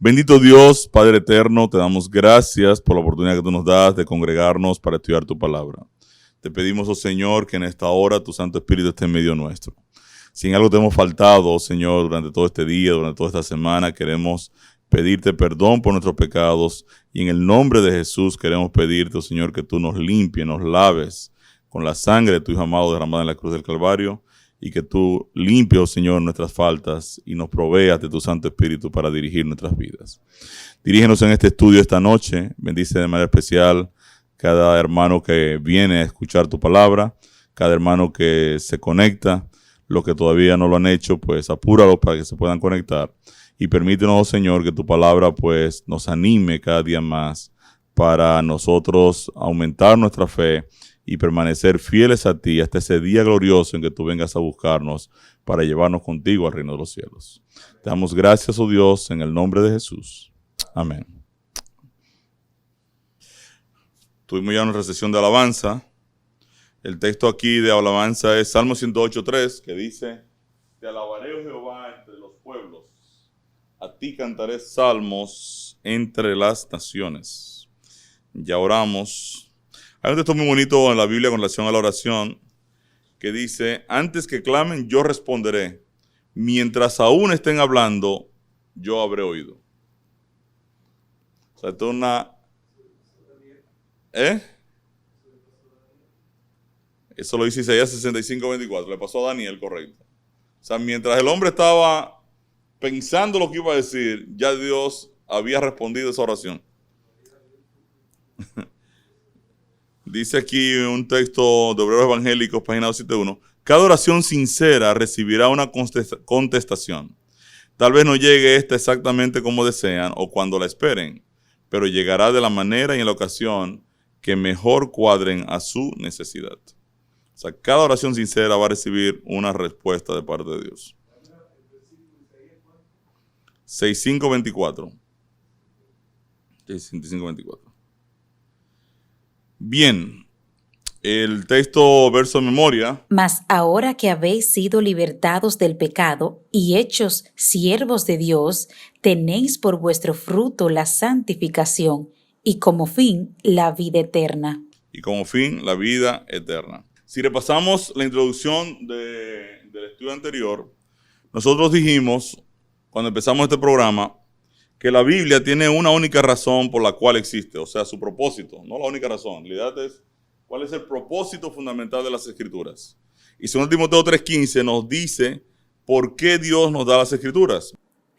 Bendito Dios, Padre eterno, te damos gracias por la oportunidad que tú nos das de congregarnos para estudiar tu palabra. Te pedimos, oh Señor, que en esta hora tu Santo Espíritu esté en medio nuestro. Si en algo te hemos faltado, oh Señor, durante todo este día, durante toda esta semana, queremos pedirte perdón por nuestros pecados y en el nombre de Jesús queremos pedirte, oh Señor, que tú nos limpies, nos laves con la sangre de tu Hijo amado derramada en la cruz del Calvario y que tú limpies, oh Señor, nuestras faltas y nos proveas de tu Santo Espíritu para dirigir nuestras vidas. Dirígenos en este estudio esta noche, bendice de manera especial cada hermano que viene a escuchar tu palabra, cada hermano que se conecta. Los que todavía no lo han hecho, pues apúralos para que se puedan conectar. Y permítenos, oh Señor, que tu palabra pues nos anime cada día más para nosotros aumentar nuestra fe y permanecer fieles a ti hasta ese día glorioso en que tú vengas a buscarnos para llevarnos contigo al reino de los cielos. Te damos gracias, oh Dios, en el nombre de Jesús. Amén. Tuvimos ya una sesión de alabanza. El texto aquí de alabanza es Salmo 108.3, que dice: Te alabaré, oh Jehová, entre los pueblos. A ti cantaré salmos entre las naciones. Ya oramos. Hay un texto muy bonito en la Biblia con relación a la oración que dice: antes que clamen, yo responderé. Mientras aún estén hablando, yo habré oído. O sea, esto es una... Eso lo dice Isaías 65:24. Le pasó a Daniel, correcto. O sea, mientras el hombre estaba pensando lo que iba a decir, ya Dios había respondido esa oración. Dice aquí un texto de Obreros Evangélicos, página 271. Cada oración sincera recibirá una contestación. Tal vez no llegue esta exactamente como desean o cuando la esperen, pero llegará de la manera y en la ocasión que mejor cuadren a su necesidad. O sea, cada oración sincera va a recibir una respuesta de parte de Dios. 65:24. 65:24. Bien, el texto verso de memoria. Mas ahora que habéis sido libertados del pecado y hechos siervos de Dios, tenéis por vuestro fruto la santificación y como fin la vida eterna. Y como fin la vida eterna. Si repasamos la introducción del estudio anterior, nosotros dijimos, cuando empezamos este programa, que la Biblia tiene una única razón por la cual existe, o sea, su propósito, no la única razón. En realidad es cuál es el propósito fundamental de las Escrituras. Y 2 Timoteo 3:15 nos dice por qué Dios nos da las Escrituras.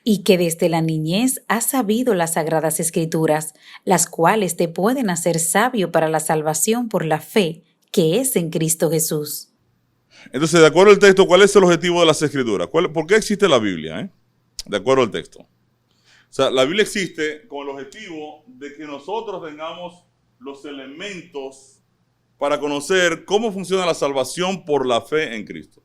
Y que desde la niñez has sabido las sagradas Escrituras, las cuales te pueden hacer sabio para la salvación por la fe que es en Cristo Jesús. Entonces, de acuerdo al texto, ¿cuál es el objetivo de las Escrituras? ¿Por qué existe la Biblia? De acuerdo al texto. O sea, la Biblia existe con el objetivo de que nosotros tengamos los elementos para conocer cómo funciona la salvación por la fe en Cristo.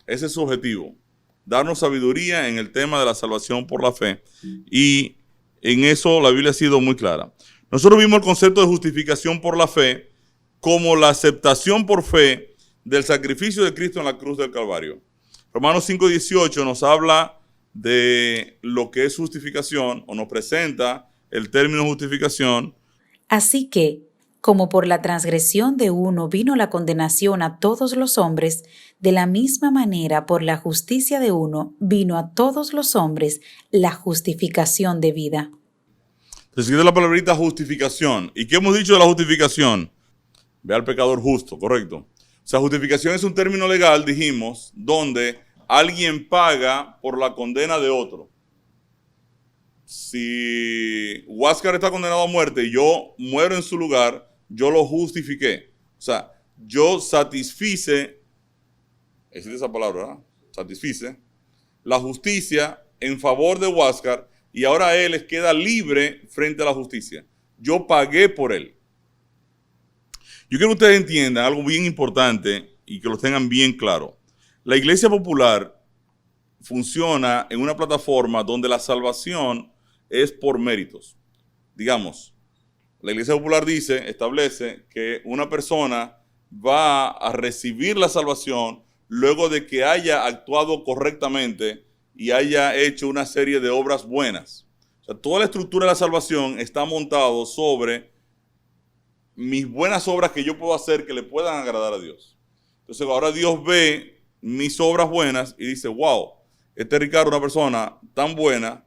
Ese es su objetivo, darnos sabiduría en el tema de la salvación por la fe. Y en eso la Biblia ha sido muy clara. Nosotros vimos el concepto de justificación por la fe como la aceptación por fe del sacrificio de Cristo en la cruz del Calvario. Romanos 5:18 nos habla de lo que es justificación, o nos presenta el término justificación. Así que, como por la transgresión de uno vino la condenación a todos los hombres, de la misma manera por la justicia de uno vino a todos los hombres la justificación de vida. Se escribe la palabrita justificación. ¿Y qué hemos dicho de la justificación? Ve al pecador justo, correcto. O sea, justificación es un término legal, dijimos, donde alguien paga por la condena de otro. Si Huáscar está condenado a muerte y yo muero en su lugar, yo lo justifiqué. O sea, yo satisfice, existe esa palabra, ¿verdad? Satisfice la justicia en favor de Huáscar y ahora él queda libre frente a la justicia. Yo pagué por él. Yo quiero que ustedes entiendan algo bien importante y que lo tengan bien claro. La Iglesia Popular funciona en una plataforma donde la salvación es por méritos. Digamos, la Iglesia Popular establece que una persona va a recibir la salvación luego de que haya actuado correctamente y haya hecho una serie de obras buenas. sea, toda la estructura de la salvación está montado sobre mis buenas obras que yo puedo hacer que le puedan agradar a Dios. Entonces ahora Dios ve mis obras buenas y dice, wow, este Ricardo es una persona tan buena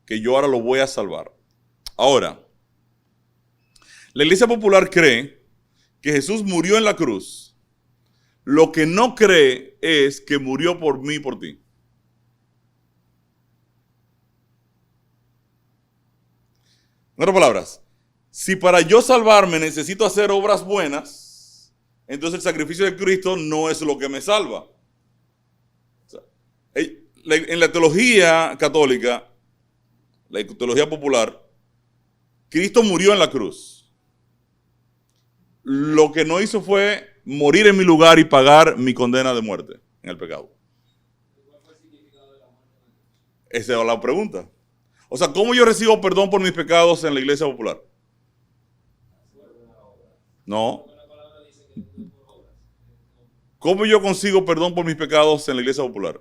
que yo ahora lo voy a salvar. Ahora, la Iglesia Popular cree que Jesús murió en la cruz. Lo que no cree es que murió por mí y por ti. En otras palabras, si para yo salvarme necesito hacer obras buenas, entonces el sacrificio de Cristo no es lo que me salva. O sea, en la teología católica, la teología popular, Cristo murió en la cruz. Lo que no hizo fue morir en mi lugar y pagar mi condena de muerte en el pecado. Esa es la pregunta. O sea, ¿cómo yo recibo perdón por mis pecados en la Iglesia Popular? No. ¿Cómo yo consigo perdón por mis pecados en la Iglesia Popular?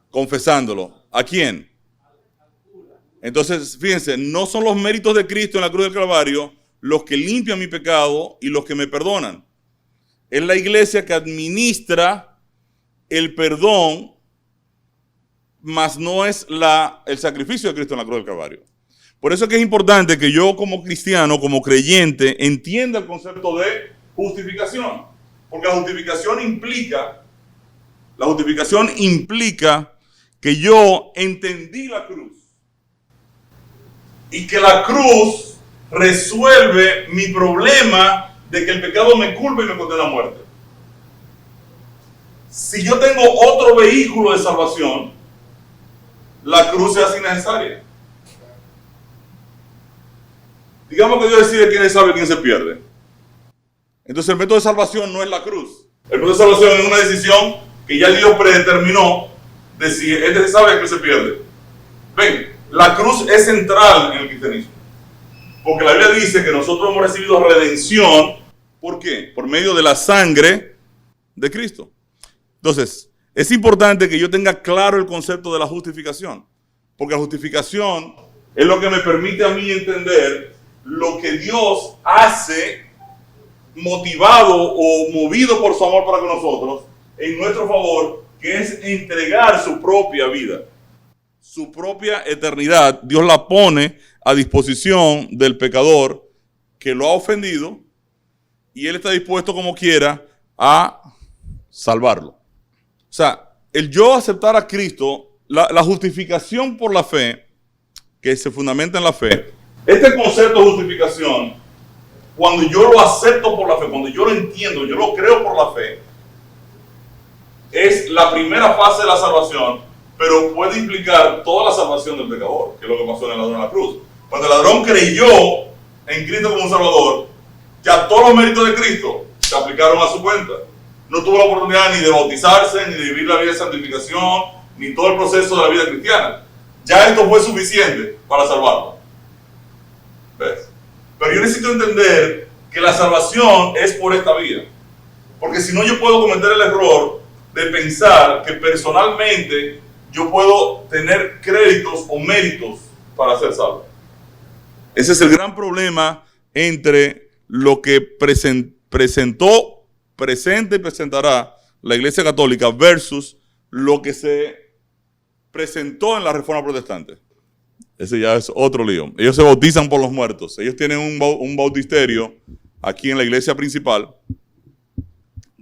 Confesándolo. ¿A quién? Entonces, fíjense, no son los méritos de Cristo en la cruz del Calvario los que limpian mi pecado y los que me perdonan. Es la iglesia que administra el perdón, mas no es el sacrificio de Cristo en la cruz del Calvario. Por eso es que es importante que yo como cristiano, como creyente, entienda el concepto de justificación. Porque la justificación implica que yo entendí la cruz. Y que la cruz resuelve mi problema de que el pecado me culpa y me condena a muerte. Si yo tengo otro vehículo de salvación, la cruz se hace innecesaria. Digamos que Dios decide quién sabe quién se pierde. Entonces el método de salvación no es la cruz. El método de salvación es una decisión que ya Dios predeterminó de si este se sabe que se pierde. Ven, la cruz es central en el cristianismo. Porque la Biblia dice que nosotros hemos recibido redención. ¿Por qué? Por medio de la sangre de Cristo. Entonces, es importante que yo tenga claro el concepto de la justificación. Porque la justificación es lo que me permite a mí entender lo que Dios hace motivado o movido por su amor para con nosotros en nuestro favor, que es entregar su propia vida. Su propia eternidad, Dios la pone a disposición del pecador que lo ha ofendido y Él está dispuesto como quiera a salvarlo. O sea, el yo aceptar a Cristo, la justificación por la fe, que se fundamenta en la fe, este concepto de justificación, cuando yo lo acepto por la fe, cuando yo lo entiendo, yo lo creo por la fe, es la primera fase de la salvación, pero puede implicar toda la salvación del pecador, que es lo que pasó en el ladrón en la cruz. Cuando el ladrón creyó en Cristo como un Salvador, ya todos los méritos de Cristo se aplicaron a su cuenta. No tuvo la oportunidad ni de bautizarse, ni de vivir la vida de santificación, ni todo el proceso de la vida cristiana. Ya esto fue suficiente para salvarlo. ¿Ves? Pero yo necesito entender que la salvación es por esta vía. Porque si no, yo puedo cometer el error de pensar que personalmente yo puedo tener créditos o méritos para ser salvo. Ese es el gran problema entre lo que presentó, presenta y presentará la Iglesia Católica versus lo que se presentó en la Reforma Protestante. Ese ya es otro lío. Ellos se bautizan por los muertos. Ellos tienen un bautisterio aquí en la iglesia principal,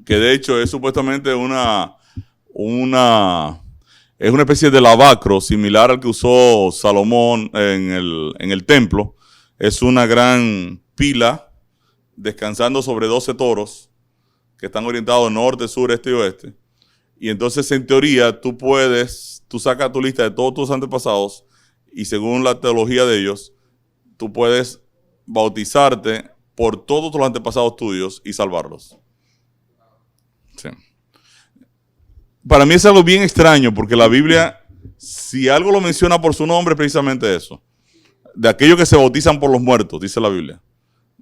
que de hecho es supuestamente una especie de lavacro similar al que usó Salomón en el templo. Es una gran pila descansando sobre 12 toros que están orientados norte, sur, este y oeste. Y entonces, en teoría, tú sacas tu lista de todos tus antepasados y según la teología de ellos, tú puedes bautizarte por todos los antepasados tuyos y salvarlos. Sí. Para mí es algo bien extraño porque la Biblia, si algo lo menciona por su nombre, es precisamente eso. De aquellos que se bautizan por los muertos, dice la Biblia.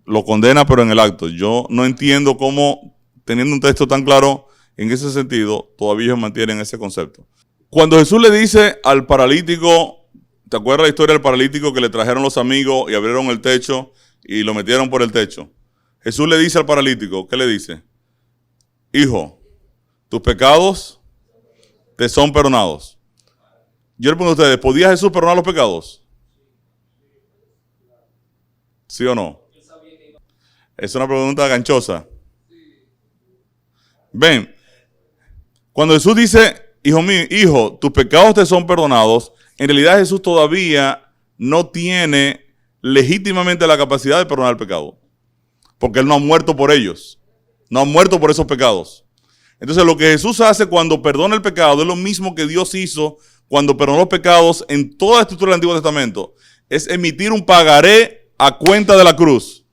Lo condena, pero en el acto. Yo no entiendo cómo, teniendo un texto tan claro en ese sentido, todavía ellos mantienen ese concepto. Cuando Jesús le dice al paralítico, ¿Te acuerdas la historia del paralítico que le trajeron los amigos y abrieron el techo y lo metieron por el techo? Jesús le dice al paralítico, ¿qué le dice? Hijo, tus pecados te son perdonados. Yo le pregunto a ustedes, ¿podía Jesús perdonar los pecados? ¿Sí o no? Es una pregunta ganchosa. Ven, cuando Jesús dice, hijo mío, hijo, tus pecados te son perdonados, en realidad Jesús todavía no tiene legítimamente la capacidad de perdonar el pecado. Porque Él no ha muerto por ellos. No ha muerto por esos pecados. Entonces lo que Jesús hace cuando perdona el pecado es lo mismo que Dios hizo cuando perdonó los pecados en toda la estructura del Antiguo Testamento. Es emitir un pagaré a cuenta de la cruz.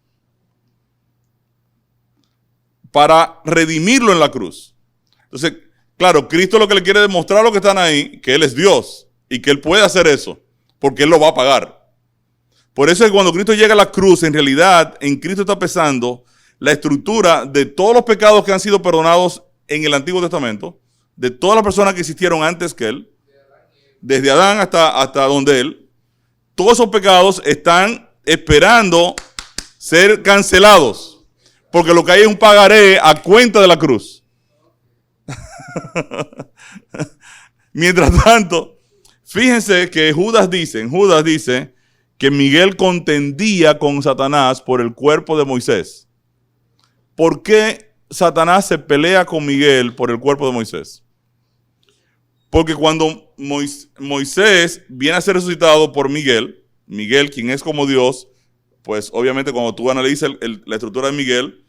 Para redimirlo en la cruz. Entonces, claro, Cristo lo que le quiere demostrar a los que están ahí, que Él es Dios y que Él puede hacer eso, porque Él lo va a pagar. Por eso es que cuando Cristo llega a la cruz, en realidad, en Cristo está pesando la estructura de todos los pecados que han sido perdonados en el Antiguo Testamento, de todas las personas que existieron antes que Él, desde Adán hasta donde Él, todos esos pecados están esperando ser cancelados, porque lo que hay es un pagaré a cuenta de la cruz. Mientras tanto, fíjense que Judas dice que Miguel contendía con Satanás por el cuerpo de Moisés. ¿Por qué Satanás se pelea con Miguel por el cuerpo de Moisés? Porque cuando Moisés viene a ser resucitado por Miguel, quien es como Dios, pues obviamente cuando tú analizas la estructura de Miguel,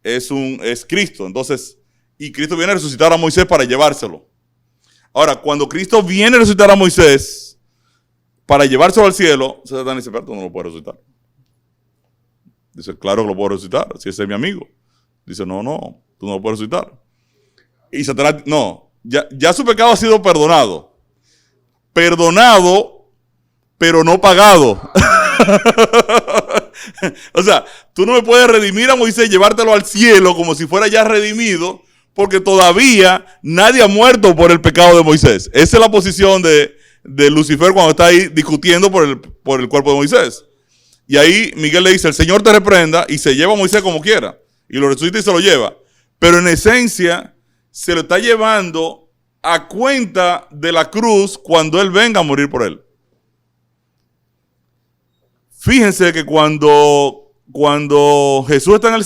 es Cristo. Entonces, y Cristo viene a resucitar a Moisés para llevárselo. Ahora, cuando Cristo viene a resucitar a Moisés para llevárselo al cielo, Satanás dice, pero tú no lo puedes resucitar. Dice, claro que lo puedo resucitar, si ese es mi amigo. Dice, no, tú no lo puedes resucitar. Y Satanás, no, ya su pecado ha sido perdonado. Perdonado, pero no pagado. O sea, tú no me puedes redimir a Moisés y llevártelo al cielo como si fuera ya redimido, porque todavía nadie ha muerto por el pecado de Moisés. Esa es la posición de Lucifer cuando está ahí discutiendo por el cuerpo de Moisés. Y ahí Miguel le dice, el Señor te reprenda, y se lleva a Moisés como quiera. Y lo resucita y se lo lleva. Pero en esencia, se lo está llevando a cuenta de la cruz cuando Él venga a morir por él. Fíjense que cuando Jesús está en el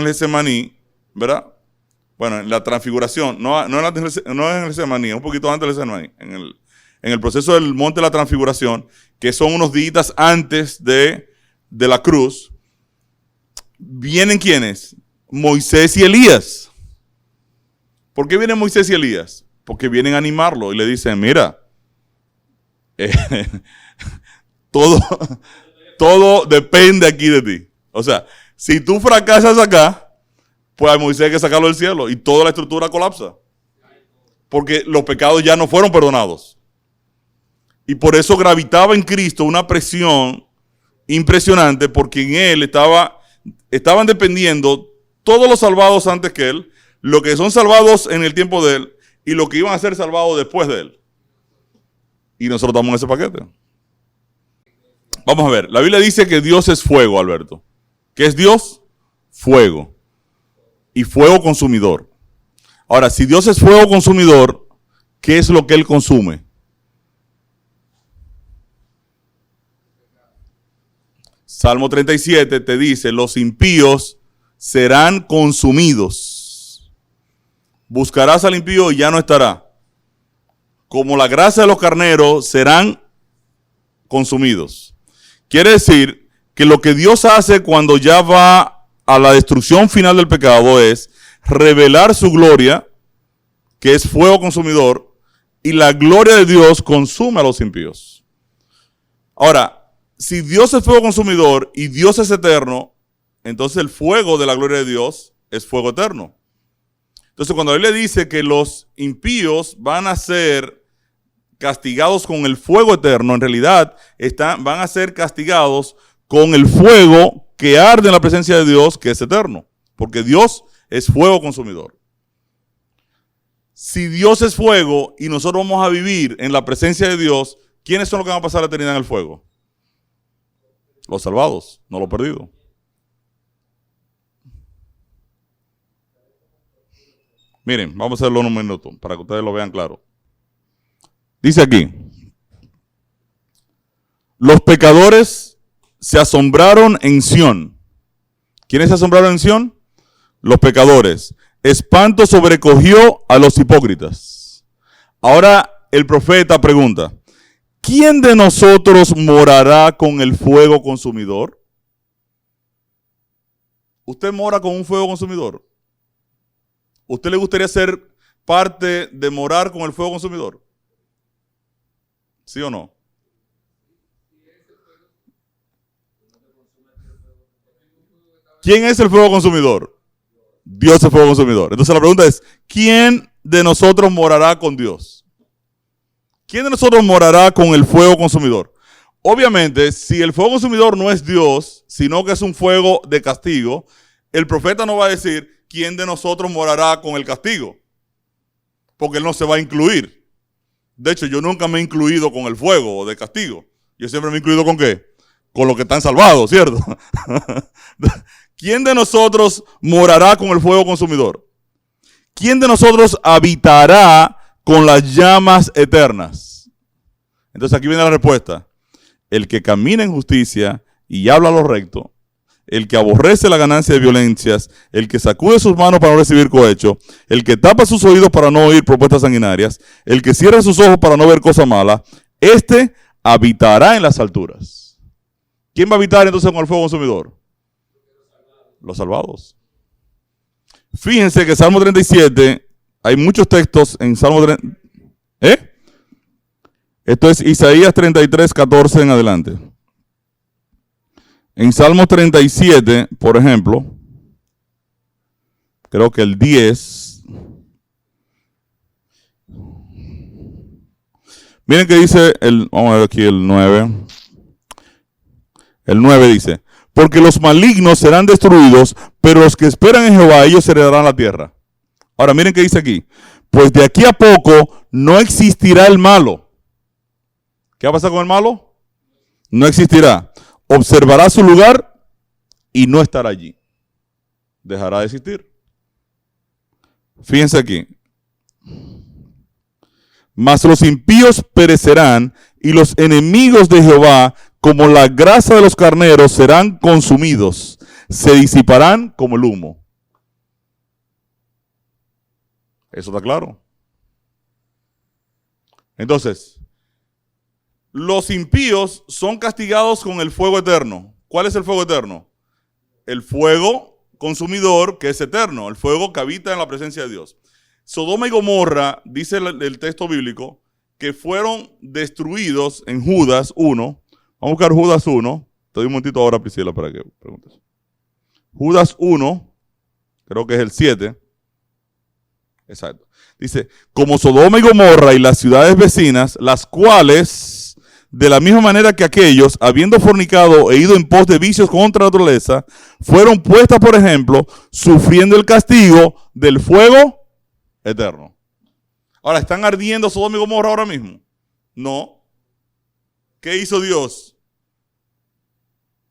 Getsemaní, ¿verdad? Bueno, en la transfiguración, no en el Getsemaní, un poquito antes del Getsemaní, en el proceso del monte de la transfiguración, que son unos días antes de la cruz, ¿vienen quiénes? Moisés y Elías. ¿Por qué vienen Moisés y Elías? Porque vienen a animarlo y le dicen, mira, todo depende aquí de ti. O sea, si tú fracasas acá, pues a Moisés hay que sacarlo del cielo y toda la estructura colapsa. Porque los pecados ya no fueron perdonados. Y por eso gravitaba en Cristo una presión impresionante, porque en Él estaban dependiendo todos los salvados antes que Él, los que son salvados en el tiempo de Él y los que iban a ser salvados después de Él. Y nosotros estamos en ese paquete. Vamos a ver, la Biblia dice que Dios es fuego, Alberto. ¿Qué es Dios? Fuego. Y fuego consumidor. Ahora, si Dios es fuego consumidor, ¿qué es lo que Él consume? Salmo 37 te dice, los impíos serán consumidos. Buscarás al impío y ya no estará. Como la grasa de los carneros serán consumidos. Quiere decir que lo que Dios hace cuando ya va a la destrucción final del pecado es revelar su gloria, que es fuego consumidor, y la gloria de Dios consume a los impíos. Ahora, si Dios es fuego consumidor y Dios es eterno, entonces el fuego de la gloria de Dios es fuego eterno. Entonces, cuando la Biblia dice que los impíos van a ser castigados con el fuego eterno, en realidad van a ser castigados con el fuego que arde en la presencia de Dios, que es eterno, porque Dios es fuego consumidor. Si Dios es fuego y nosotros vamos a vivir en la presencia de Dios, ¿Quiénes son los que van a pasar la eternidad en el fuego? Los salvados, no los perdidos. Miren, vamos a hacerlo en un minuto para que ustedes lo vean claro. Dice aquí, los pecadores se asombraron en Sión. ¿Quiénes se asombraron en Sión? Los pecadores. Espanto sobrecogió a los hipócritas. Ahora el profeta pregunta, ¿quién de nosotros morará con el fuego consumidor? ¿Usted mora con un fuego consumidor? ¿Usted le gustaría ser parte de morar con el fuego consumidor? ¿Sí o no? ¿Quién es el fuego consumidor? Dios es el fuego consumidor. Entonces la pregunta es, ¿quién de nosotros morará con Dios? ¿Quién de nosotros morará con el fuego consumidor? Obviamente, si el fuego consumidor no es Dios, sino que es un fuego de castigo, el profeta no va a decir, ¿quién de nosotros morará con el castigo? Porque él no se va a incluir. De hecho, yo nunca me he incluido con el fuego de castigo. Yo siempre me he incluido ¿con qué? Con los que están salvados, ¿cierto? ¿Quién de nosotros morará con el fuego consumidor? ¿Quién de nosotros habitará con las llamas eternas? Entonces aquí viene la respuesta. El que camina en justicia y habla lo recto, el que aborrece la ganancia de violencias, el que sacude sus manos para no recibir cohecho, el que tapa sus oídos para no oír propuestas sanguinarias, el que cierra sus ojos para no ver cosa mala, este habitará en las alturas. ¿Quién va a habitar entonces con el fuego consumidor? Los salvados. Fíjense que Salmo 37, hay muchos textos en Salmo 30. Esto es Isaías 33, 14 en adelante. En Salmo 37, por ejemplo, creo que el 10. Miren que dice, vamos a ver aquí el 9. El 9 dice, porque los malignos serán destruidos, pero los que esperan en Jehová, ellos heredarán la tierra. Ahora miren que dice aquí, pues de aquí a poco no existirá el malo. ¿Qué va a pasar con el malo? No existirá. Observará su lugar y no estará allí. Dejará de existir. Fíjense aquí. Mas los impíos perecerán y los enemigos de Jehová, como la grasa de los carneros, serán consumidos. Se disiparán como el humo. ¿Eso está claro? Entonces, los impíos son castigados con el fuego eterno. ¿Cuál es el fuego eterno? El fuego consumidor que es eterno, el fuego que habita en la presencia de Dios. Sodoma y Gomorra, dice el texto bíblico, que fueron destruidos en Judas 1. Vamos a buscar Judas 1. Te doy un momentito ahora, Priscila, para que preguntes. Judas 1, creo que es el 7. Exacto. Dice, como Sodoma y Gomorra y las ciudades vecinas, las cuales, de la misma manera que aquellos, habiendo fornicado e ido en pos de vicios contra la naturaleza, fueron puestas, por ejemplo, sufriendo el castigo del fuego eterno. Ahora, ¿están ardiendo Sodoma y Gomorra ahora mismo? No. ¿Qué hizo Dios?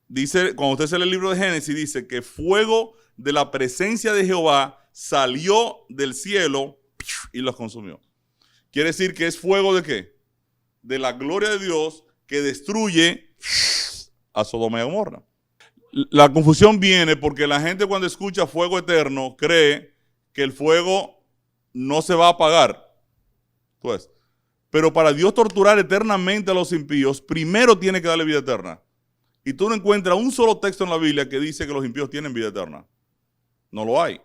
Dice, cuando usted lee el libro de Génesis, dice que fuego de la presencia de Jehová salió del cielo y los consumió. Quiere decir que es fuego de ¿qué? De la gloria de Dios que destruye a Sodoma y Gomorra. La confusión viene porque la gente cuando escucha fuego eterno cree que el fuego no se va a apagar. Pues, pero para Dios torturar eternamente a los impíos, primero tiene que darle vida eterna. Y tú no encuentras un solo texto en la Biblia que dice que los impíos tienen vida eterna. No lo hay.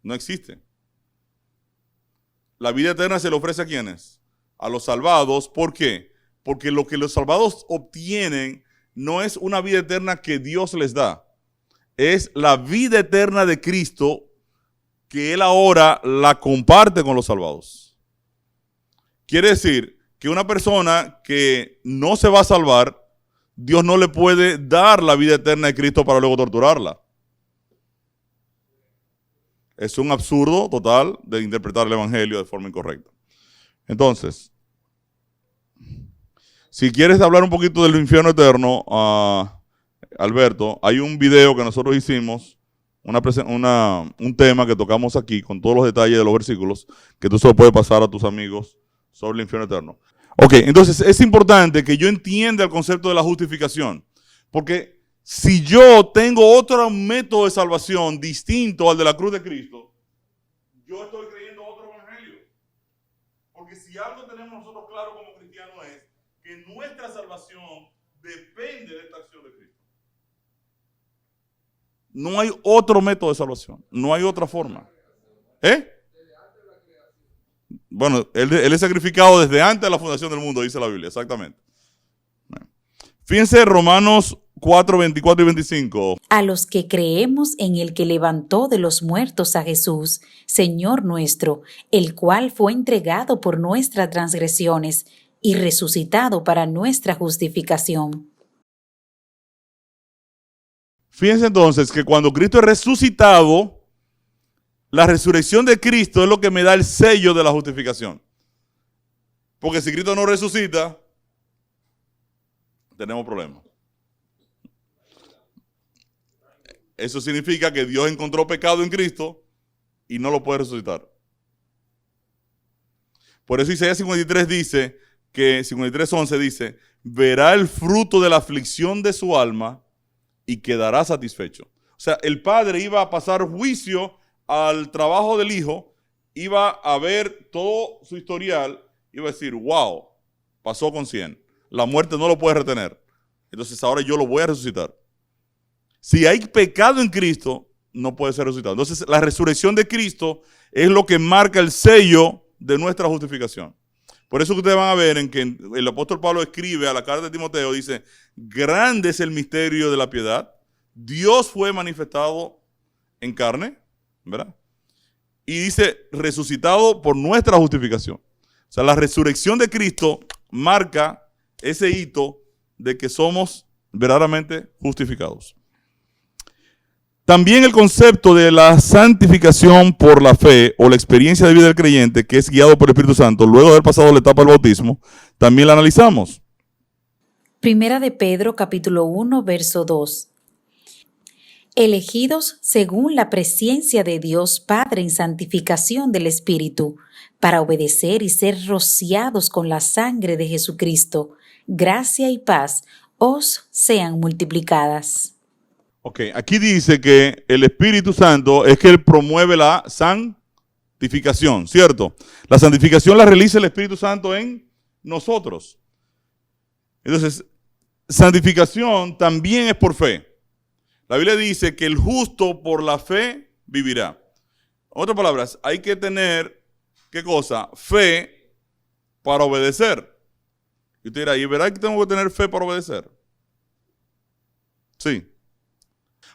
No existe. La vida eterna se le ofrece ¿a quiénes? A los salvados. ¿Por qué? Porque lo que los salvados obtienen no es una vida eterna que Dios les da. Es la vida eterna de Cristo que Él ahora la comparte con los salvados. Quiere decir que una persona que no se va a salvar, Dios no le puede dar la vida eterna de Cristo para luego torturarla. Es un absurdo total de interpretar el evangelio de forma incorrecta. Entonces, Si quieres hablar un poquito del infierno eterno, Alberto, hay un video que nosotros hicimos, un tema que tocamos aquí con todos los detalles de los versículos, que tú solo puedes pasar a tus amigos sobre el infierno eterno. Ok, entonces es importante que yo entienda el concepto de la justificación, porque si yo tengo otro método de salvación distinto al de la cruz de Cristo, yo estoy creyendo otro evangelio. Porque si algo tenemos nosotros claro como cristianos es que nuestra salvación depende de esta acción de Cristo. No hay otro método de salvación, no hay otra forma. Bueno, él es sacrificado desde antes de la fundación del mundo, dice la Biblia, exactamente. Fíjense Romanos 4, 24 y 25. A los que creemos en el que levantó de los muertos a Jesús, Señor nuestro, el cual fue entregado por nuestras transgresiones y resucitado para nuestra justificación. Fíjense entonces que cuando Cristo es resucitado, la resurrección de Cristo es lo que me da el sello de la justificación. Porque si Cristo no resucita, tenemos problemas. Eso significa que Dios encontró pecado en Cristo y no lo puede resucitar. Por eso Isaías 53 dice, que 53:11 dice, verá el fruto de la aflicción de su alma y quedará satisfecho. O sea, el padre iba a pasar juicio al trabajo del hijo, iba a ver todo su historial, iba a decir, wow, pasó con 100. La muerte no lo puede retener. Entonces ahora yo lo voy a resucitar. Si hay pecado en Cristo, no puede ser resucitado. Entonces la resurrección de Cristo es lo que marca el sello de nuestra justificación. Por eso que ustedes van a ver en que el apóstol Pablo escribe a la carta de Timoteo, dice, grande es el misterio de la piedad. Dios fue manifestado en carne, ¿verdad? Y dice, resucitado por nuestra justificación. O sea, la resurrección de Cristo marca ese hito de que somos verdaderamente justificados. También el concepto de la santificación por la fe o la experiencia de vida del creyente, que es guiado por el Espíritu Santo, luego de haber pasado la etapa del bautismo, también la analizamos. Primera de Pedro, capítulo 1, verso 2. Elegidos según la presciencia de Dios Padre en santificación del Espíritu, para obedecer y ser rociados con la sangre de Jesucristo, gracia y paz os sean multiplicadas. Ok, aquí dice que el Espíritu Santo es que Él promueve la santificación, ¿cierto? La santificación la realiza el Espíritu Santo en nosotros. Entonces, santificación también es por fe. La Biblia dice que el justo por la fe vivirá. En otras palabras, hay que tener, ¿qué cosa? Fe para obedecer. Y usted dirá, ¿y verdad que tengo que tener fe para obedecer? Sí.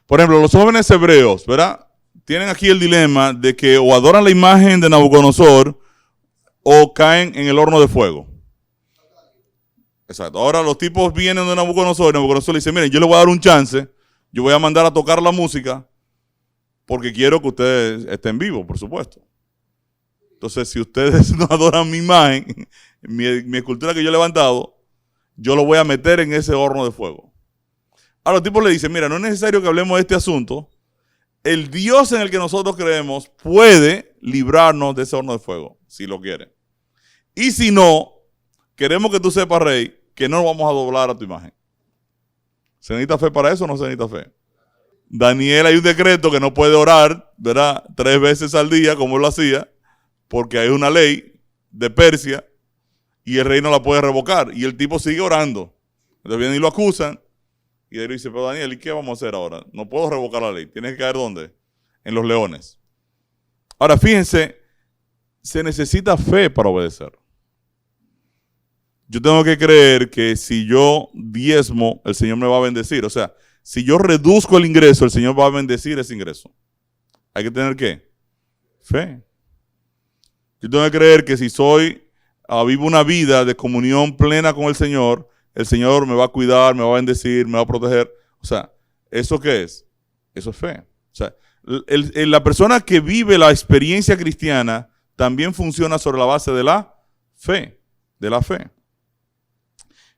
Por ejemplo, los jóvenes hebreos, ¿verdad? Tienen aquí el dilema de que o adoran la imagen de Nabucodonosor o caen en el horno de fuego. Exacto. Ahora los tipos vienen de Nabucodonosor y Nabucodonosor le dice, miren, yo le voy a dar un chance, yo voy a mandar a tocar la música porque quiero que ustedes estén vivos, por supuesto. Entonces, si ustedes no adoran mi imagen, mi escultura que yo he levantado, yo lo voy a meter en ese horno de fuego. Ahora los tipos le dicen, mira, no es necesario que hablemos de este asunto. El Dios en el que nosotros creemos puede librarnos de ese horno de fuego, si lo quiere. Y si no, queremos que tú sepas, rey, que no vamos a doblar a tu imagen. ¿Se necesita fe para eso o no se necesita fe? Daniel, hay un decreto que no puede orar, ¿verdad? 3 veces al día, como él lo hacía, porque hay una ley de Persia y el rey no la puede revocar. Y el tipo sigue orando. Entonces vienen y lo acusan. Y él dice, pero Daniel, ¿y qué vamos a hacer ahora? No puedo revocar la ley. Tienes que caer ¿dónde? En los leones. Ahora, fíjense, se necesita fe para obedecer. Yo tengo que creer que si yo diezmo, el Señor me va a bendecir. O sea, si yo reduzco el ingreso, el Señor va a bendecir ese ingreso. Hay que tener ¿qué? Fe. Yo tengo que creer que si vivo una vida de comunión plena con el Señor me va a cuidar, me va a bendecir, me va a proteger. O sea, ¿eso qué es? Eso es fe. O sea, la persona que vive la experiencia cristiana también funciona sobre la base de la fe.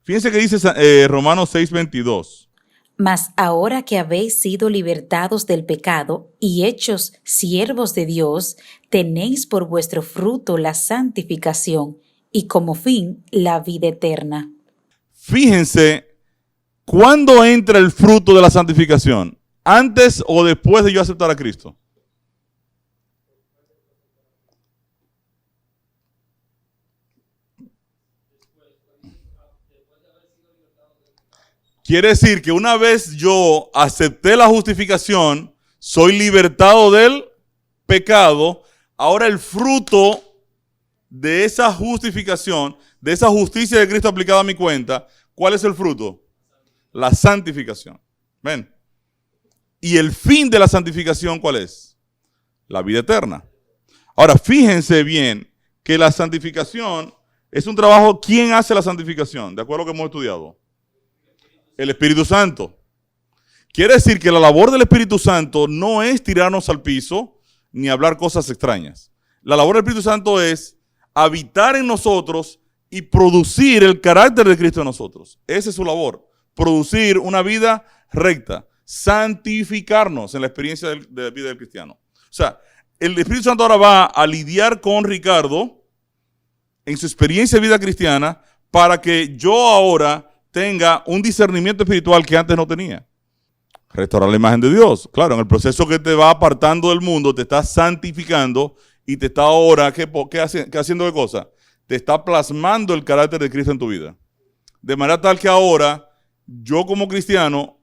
Fíjense que dice Romanos 6:22. Mas ahora que habéis sido libertados del pecado y hechos siervos de Dios, tenéis por vuestro fruto la santificación y como fin la vida eterna. Fíjense, ¿cuándo entra el fruto de la santificación? ¿Antes o después de yo aceptar a Cristo? Quiere decir que una vez yo acepté la justificación, soy libertado del pecado, ahora el fruto de esa justificación, de esa justicia de Cristo aplicada a mi cuenta, ¿cuál es el fruto? La santificación. ¿Ven? Y el fin de la santificación, ¿cuál es? La vida eterna. Ahora, fíjense bien que la santificación es un trabajo. ¿Quién hace la santificación? De acuerdo a lo que hemos estudiado. El Espíritu Santo. Quiere decir que la labor del Espíritu Santo no es tirarnos al piso ni hablar cosas extrañas. La labor del Espíritu Santo es habitar en nosotros y producir el carácter de Cristo en nosotros. Esa es su labor. Producir una vida recta. Santificarnos en la experiencia de la vida del cristiano. O sea, el Espíritu Santo ahora va a lidiar con Ricardo en su experiencia de vida cristiana para que yo ahora tenga un discernimiento espiritual que antes no tenía. Restaurar la imagen de Dios. Claro, en el proceso que te va apartando del mundo, te está santificando y te está ahora, ¿qué haciendo qué cosa? Te está plasmando el carácter de Cristo en tu vida. De manera tal que ahora, yo como cristiano,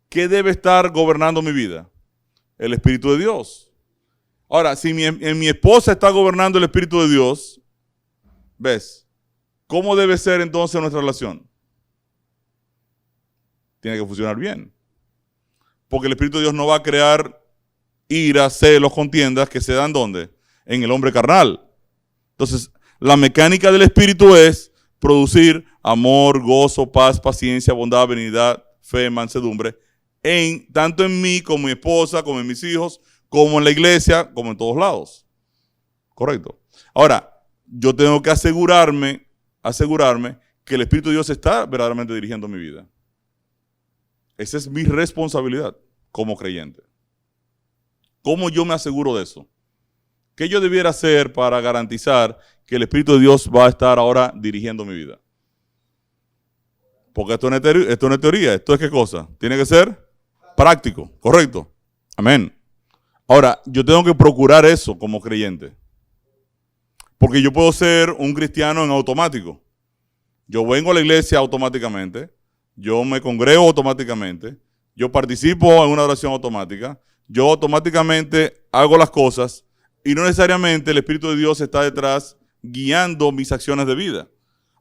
¿qué debe estar gobernando mi vida? El Espíritu de Dios. Ahora, si en mi esposa está gobernando el Espíritu de Dios, ¿ves? ¿Cómo debe ser entonces nuestra relación? Tiene que funcionar bien. Porque el Espíritu de Dios no va a crear ira, celos, contiendas que se dan ¿dónde? En el hombre carnal. Entonces, la mecánica del Espíritu es producir amor, gozo, paz, paciencia, bondad, benignidad, fe, mansedumbre, tanto en mí como en mi esposa, como en mis hijos, como en la iglesia, como en todos lados. Correcto. Ahora, yo tengo que asegurarme que el Espíritu de Dios está verdaderamente dirigiendo mi vida. Esa es mi responsabilidad como creyente. ¿Cómo yo me aseguro de eso? ¿Qué yo debiera hacer para garantizar que el Espíritu de Dios va a estar ahora dirigiendo mi vida? Porque esto no es teoría, esto es ¿qué cosa? Tiene que ser práctico, correcto. Amén. Ahora, yo tengo que procurar eso como creyente. Porque yo puedo ser un cristiano en automático. Yo vengo a la iglesia automáticamente. Yo me congrego automáticamente, yo participo en una oración automática, yo automáticamente hago las cosas y no necesariamente el Espíritu de Dios está detrás guiando mis acciones de vida.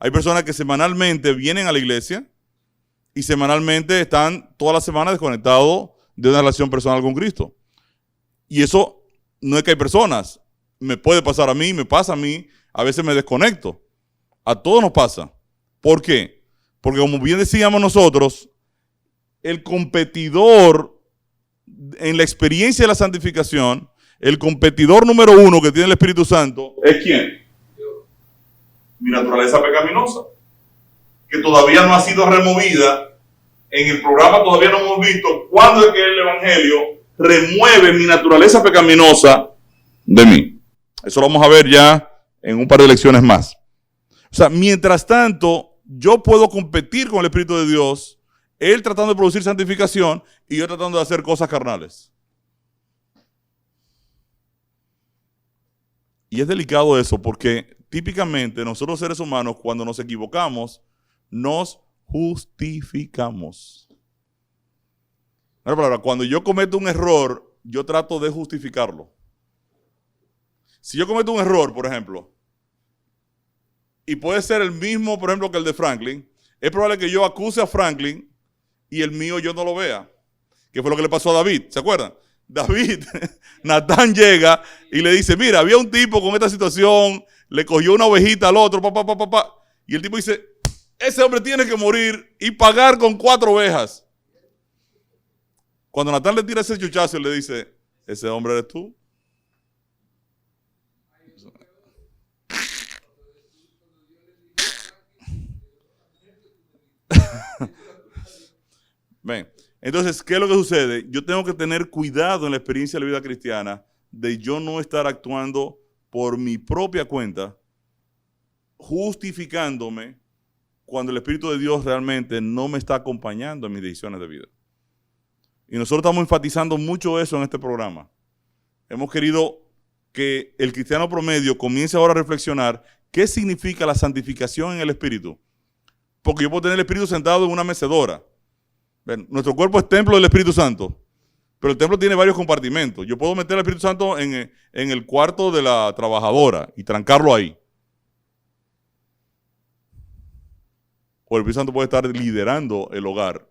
Hay personas que semanalmente vienen a la iglesia y semanalmente están toda la semana desconectados de una relación personal con Cristo. Y eso no es que hay personas, me puede pasar a mí, me pasa a mí, a veces me desconecto. A todos nos pasa. ¿Por qué? Porque como bien decíamos nosotros, el competidor en la experiencia de la santificación, el competidor número uno que tiene el Espíritu Santo, ¿es quién? Mi naturaleza pecaminosa, que todavía no ha sido removida. En el programa todavía no hemos visto cuándo es que el Evangelio remueve mi naturaleza pecaminosa de mí. Eso lo vamos a ver ya en un par de lecciones más. O sea, mientras tanto, yo puedo competir con el Espíritu de Dios, Él tratando de producir santificación y yo tratando de hacer cosas carnales. Y es delicado eso porque típicamente nosotros seres humanos cuando nos equivocamos, nos justificamos. Cuando yo cometo un error, yo trato de justificarlo. Si yo cometo un error, por ejemplo, y puede ser el mismo, por ejemplo, que el de Franklin, es probable que yo acuse a Franklin y el mío yo no lo vea. ¿Qué fue lo que le pasó a David? ¿Se acuerdan? David, Natán llega y le dice, mira, había un tipo con esta situación, le cogió una ovejita al otro, y el tipo dice, ese hombre tiene que morir y pagar con 4 ovejas. Cuando Natán le tira ese chuchazo, él le dice, ese hombre eres tú. Ven. Entonces, ¿qué es lo que sucede? Yo tengo que tener cuidado en la experiencia de la vida cristiana de yo no estar actuando por mi propia cuenta, justificándome cuando el Espíritu de Dios realmente no me está acompañando en mis decisiones de vida. Y nosotros estamos enfatizando mucho eso en este programa. Hemos querido que el cristiano promedio comience ahora a reflexionar qué significa la santificación en el Espíritu. Porque yo puedo tener el Espíritu sentado en una mecedora. Ven, nuestro cuerpo es templo del Espíritu Santo, pero el templo tiene varios compartimentos. Yo puedo meter al Espíritu Santo en el cuarto de la trabajadora y trancarlo ahí. O el Espíritu Santo puede estar liderando el hogar,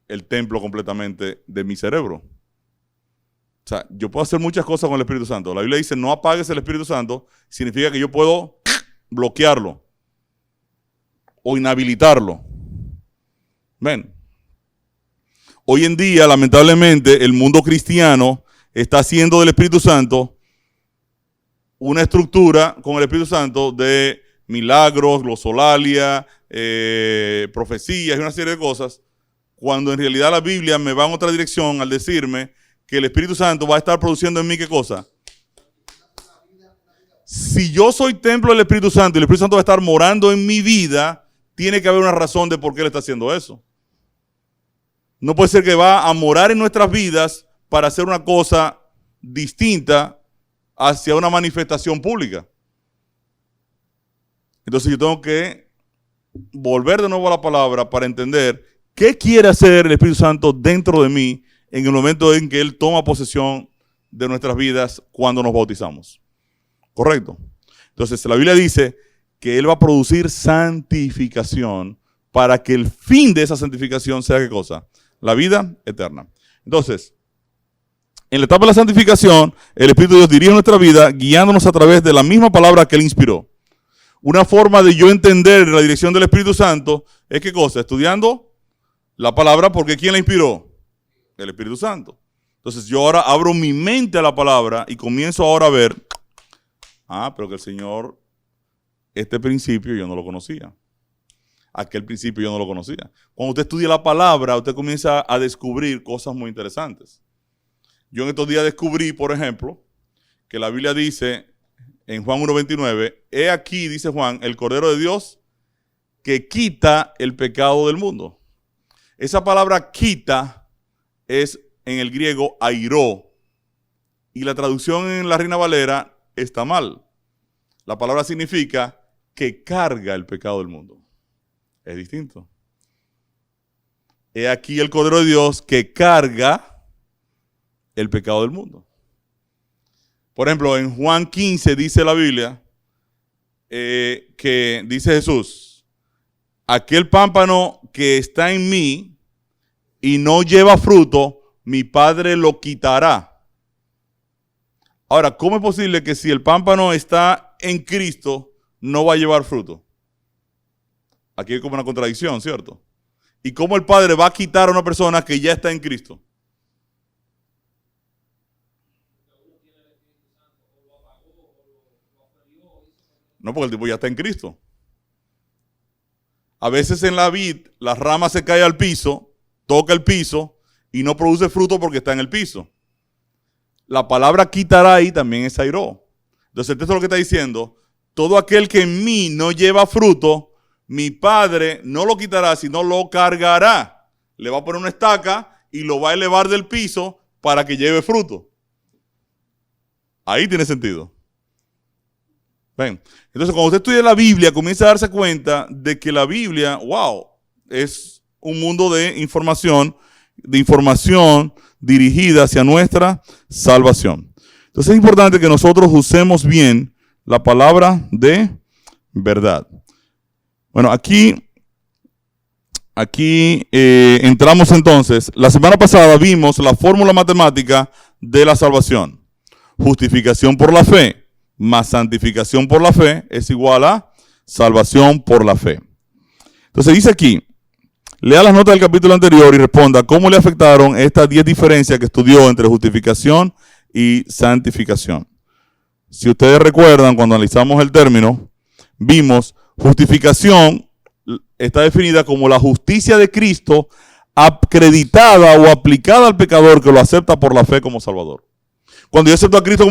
el templo completamente de mi cerebro. O sea, yo puedo hacer muchas cosas con el Espíritu Santo. La Biblia dice, no apagues el Espíritu Santo, significa que yo puedo bloquearlo o inhabilitarlo. Ven. Hoy en día, lamentablemente, el mundo cristiano está haciendo del Espíritu Santo una estructura con el Espíritu Santo de milagros, glosolalia, profecías y una serie de cosas, cuando en realidad la Biblia me va en otra dirección al decirme que el Espíritu Santo va a estar produciendo en mí ¿qué cosa? Si yo soy templo del Espíritu Santo y el Espíritu Santo va a estar morando en mi vida, tiene que haber una razón de por qué Él está haciendo eso. No puede ser que va a morar en nuestras vidas para hacer una cosa distinta hacia una manifestación pública. Entonces yo tengo que volver de nuevo a la palabra para entender qué quiere hacer el Espíritu Santo dentro de mí en el momento en que Él toma posesión de nuestras vidas cuando nos bautizamos. ¿Correcto? Entonces la Biblia dice que Él va a producir santificación para que el fin de esa santificación sea ¿qué cosa? La vida eterna. Entonces, en la etapa de la santificación, el Espíritu de Dios dirige nuestra vida guiándonos a través de la misma palabra que Él inspiró. Una forma de yo entender la dirección del Espíritu Santo es ¿qué cosa? Estudiando la palabra, porque ¿quién la inspiró? El Espíritu Santo. Entonces yo ahora abro mi mente a la palabra y comienzo ahora a ver, pero que el Señor, este principio yo no lo conocía. Aquel principio yo no lo conocía. Cuando usted estudia la palabra, usted comienza a descubrir cosas muy interesantes. Yo en estos días descubrí, por ejemplo, que la Biblia dice en Juan 1:29, he aquí, dice Juan, el Cordero de Dios que quita el pecado del mundo. Esa palabra quita es en el griego airó, y la traducción en la Reina Valera está mal. La palabra significa que carga el pecado del mundo. Es distinto. He aquí el Cordero de Dios que carga el pecado del mundo. Por ejemplo, en Juan 15 dice la Biblia que dice Jesús, aquel pámpano que está en mí y no lleva fruto, mi Padre lo quitará. Ahora, ¿cómo es posible que si el pámpano está en Cristo no va a llevar fruto? Aquí hay como una contradicción, ¿cierto? ¿Y cómo el Padre va a quitar a una persona que ya está en Cristo? No, porque el tipo ya está en Cristo. A veces en la vid, la rama se cae al piso, toca el piso y no produce fruto porque está en el piso. La palabra quitará ahí también es airó. Entonces el texto lo que está diciendo, todo aquel que en mí no lleva fruto, mi Padre no lo quitará, sino lo cargará. Le va a poner una estaca y lo va a elevar del piso para que lleve fruto. Ahí tiene sentido. Ven. Entonces, cuando usted estudia la Biblia, comienza a darse cuenta de que la Biblia, es un mundo de información dirigida hacia nuestra salvación. Entonces, es importante que nosotros usemos bien la palabra de verdad. Bueno, aquí entramos entonces. La semana pasada vimos la fórmula matemática de la salvación. Justificación por la fe más santificación por la fe es igual a salvación por la fe. Entonces dice aquí, lea las notas del capítulo anterior y responda cómo le afectaron estas 10 diferencias que estudió entre justificación y santificación. Si ustedes recuerdan, cuando analizamos el término, vimos justificación está definida como la justicia de Cristo acreditada o aplicada al pecador que lo acepta por la fe como Salvador. Cuando yo acepto a Cristo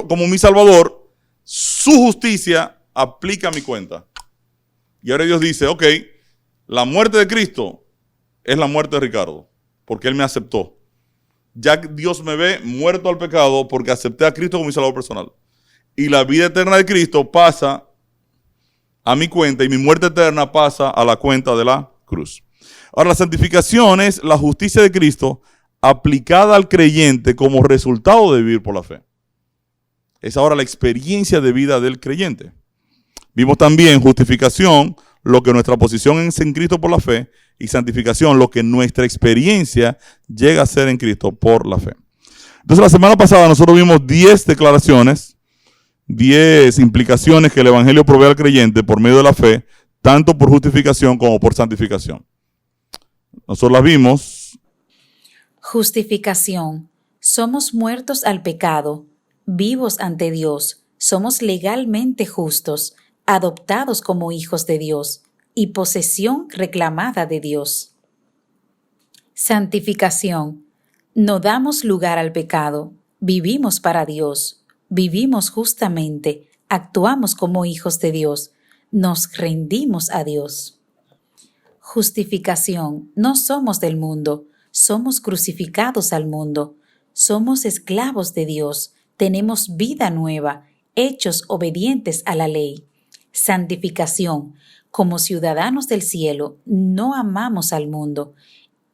como mi Salvador, su justicia aplica a mi cuenta. Y ahora Dios dice, ok, la muerte de Cristo es la muerte de Ricardo, porque él me aceptó. Ya Dios me ve muerto al pecado porque acepté a Cristo como mi Salvador personal. Y la vida eterna de Cristo pasa a mi cuenta y mi muerte eterna pasa a la cuenta de la cruz. Ahora, la santificación es la justicia de Cristo aplicada al creyente como resultado de vivir por la fe. Es ahora la experiencia de vida del creyente. Vimos también justificación, lo que nuestra posición es en Cristo por la fe, y santificación, lo que nuestra experiencia llega a ser en Cristo por la fe. Entonces, la semana pasada nosotros vimos 10 declaraciones, 10 implicaciones que el Evangelio provee al creyente por medio de la fe, tanto por justificación como por santificación. Nosotros las vimos. Justificación. Somos muertos al pecado, vivos ante Dios, somos legalmente justos, adoptados como hijos de Dios y posesión reclamada de Dios. Santificación. No damos lugar al pecado, vivimos para Dios, vivimos justamente, actuamos como hijos de Dios, nos rendimos a Dios. Justificación. No somos del mundo, somos crucificados al mundo, somos esclavos de Dios, tenemos vida nueva, hechos obedientes a la ley. Santificación. Como ciudadanos del cielo, no amamos al mundo,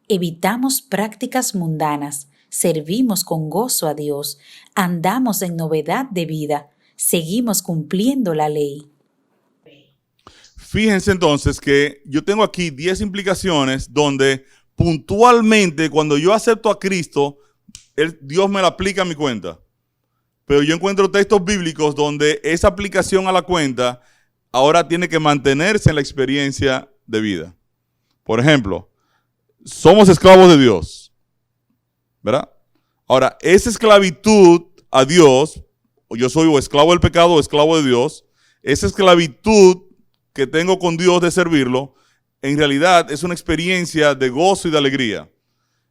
evitamos prácticas mundanas, servimos con gozo a Dios, andamos en novedad de vida, seguimos cumpliendo la ley. Fíjense entonces que yo tengo aquí 10 implicaciones donde puntualmente cuando yo acepto a Cristo, Dios me la aplica a mi cuenta. Pero yo encuentro textos bíblicos donde esa aplicación a la cuenta ahora tiene que mantenerse en la experiencia de vida. Por ejemplo, somos esclavos de Dios, ¿verdad? Ahora, esa esclavitud a Dios, yo soy o esclavo del pecado o esclavo de Dios, esa esclavitud que tengo con Dios de servirlo, en realidad es una experiencia de gozo y de alegría.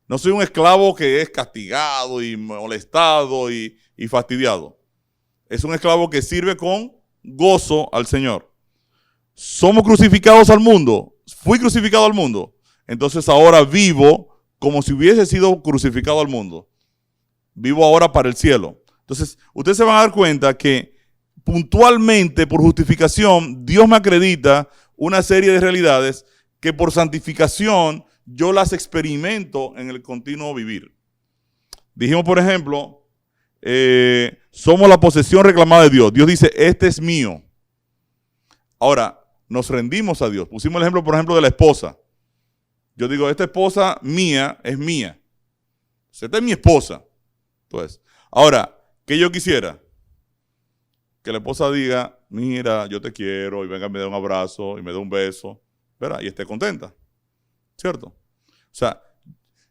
No soy un esclavo que es castigado y molestado y fastidiado. Es un esclavo que sirve con gozo al Señor. Somos crucificados al mundo. Fui crucificado al mundo. Entonces ahora vivo como si hubiese sido crucificado al mundo. Vivo ahora para el cielo. Entonces, ustedes se van a dar cuenta que puntualmente, por justificación, Dios me acredita una serie de realidades que por santificación yo las experimento en el continuo vivir. Dijimos, por ejemplo, somos la posesión reclamada de Dios. Dios dice, este es mío. Ahora, nos rendimos a Dios. Pusimos el ejemplo, por ejemplo, de la esposa. Yo digo, esta esposa mía es mía. Esta es mi esposa. Entonces, ahora, ¿qué yo quisiera? Que la esposa diga, mira, yo te quiero, y venga, me dé un abrazo, y me dé un beso, ¿verdad? Y esté contenta, ¿cierto? O sea,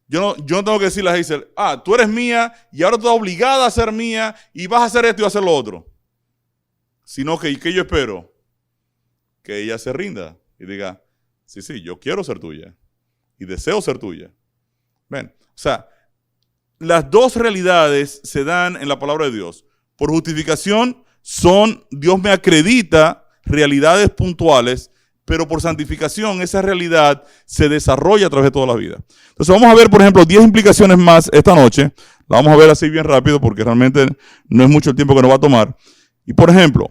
yo no tengo que decirle a Hazel, tú eres mía, y ahora tú estás obligada a ser mía, y vas a hacer esto y vas a hacer lo otro. Sino que, ¿qué yo espero? Que ella se rinda y diga, sí, yo quiero ser tuya, y deseo ser tuya. Ven, o sea, las dos realidades se dan en la palabra de Dios. Por justificación Dios me acredita realidades puntuales, pero por santificación esa realidad se desarrolla a través de toda la vida. Entonces vamos a ver, por ejemplo, 10 implicaciones más esta noche. La vamos a ver así bien rápido porque realmente no es mucho el tiempo que nos va a tomar. Y por ejemplo,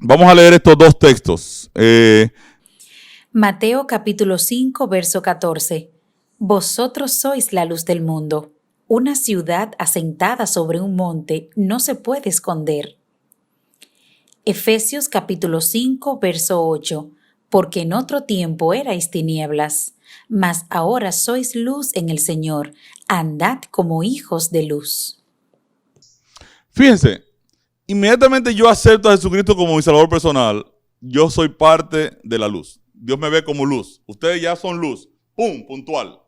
vamos a leer estos dos textos. Mateo capítulo 5, verso 14. Vosotros sois la luz del mundo. Una ciudad asentada sobre un monte no se puede esconder. Efesios capítulo 5, verso 8. Porque en otro tiempo erais tinieblas, mas ahora sois luz en el Señor. Andad como hijos de luz. Fíjense, inmediatamente yo acepto a Jesucristo como mi Salvador personal, yo soy parte de la luz. Dios me ve como luz. Ustedes ya son luz. ¡Pum! Puntual.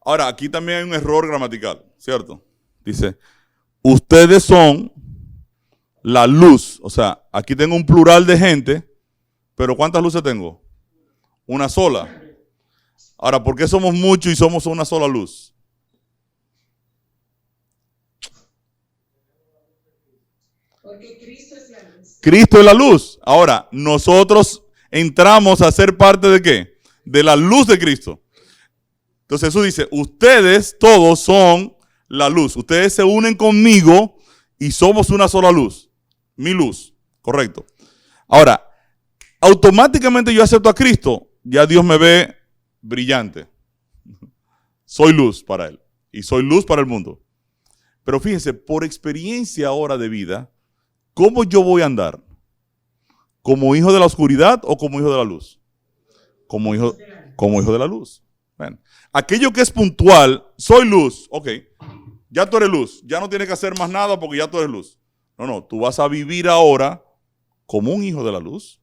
Ahora, aquí también hay un error gramatical, ¿cierto? Dice, ustedes son la luz. O sea, aquí tengo un plural de gente, pero ¿cuántas luces tengo? Una sola. Ahora, ¿por qué somos muchos y somos una sola luz? Porque Cristo es la luz. Cristo es la luz. Ahora, nosotros entramos a ser parte ¿de qué? De la luz de Cristo. Entonces Jesús dice, ustedes todos son la luz. Ustedes se unen conmigo y somos una sola luz. Mi luz. Correcto. Ahora, automáticamente yo acepto a Cristo. Ya Dios me ve brillante. Soy luz para Él. Y soy luz para el mundo. Pero fíjense, por experiencia ahora de vida, ¿cómo yo voy a andar? ¿Como hijo de la oscuridad o como hijo de la luz? Como hijo de la luz. Bueno, aquello que es puntual, soy luz, ok, ya tú eres luz, ya no tienes que hacer más nada porque ya tú eres luz. No, tú vas a vivir ahora como un hijo de la luz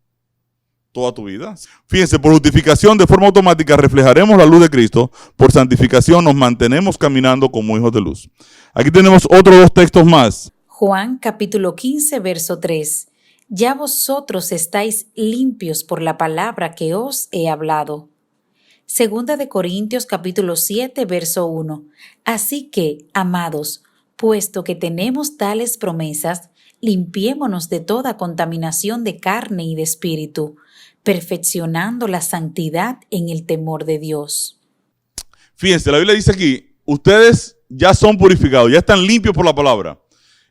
toda tu vida. Fíjense, por justificación de forma automática reflejaremos la luz de Cristo, por santificación nos mantenemos caminando como hijos de luz. Aquí tenemos otros dos textos más. Juan capítulo 15, verso 3. Ya vosotros estáis limpios por la palabra que os he hablado. Segunda de Corintios capítulo 7, verso 1. Así que, amados, puesto que tenemos tales promesas, limpiémonos de toda contaminación de carne y de espíritu, perfeccionando la santidad en el temor de Dios. Fíjense, la Biblia dice aquí, ustedes ya son purificados, ya están limpios por la palabra.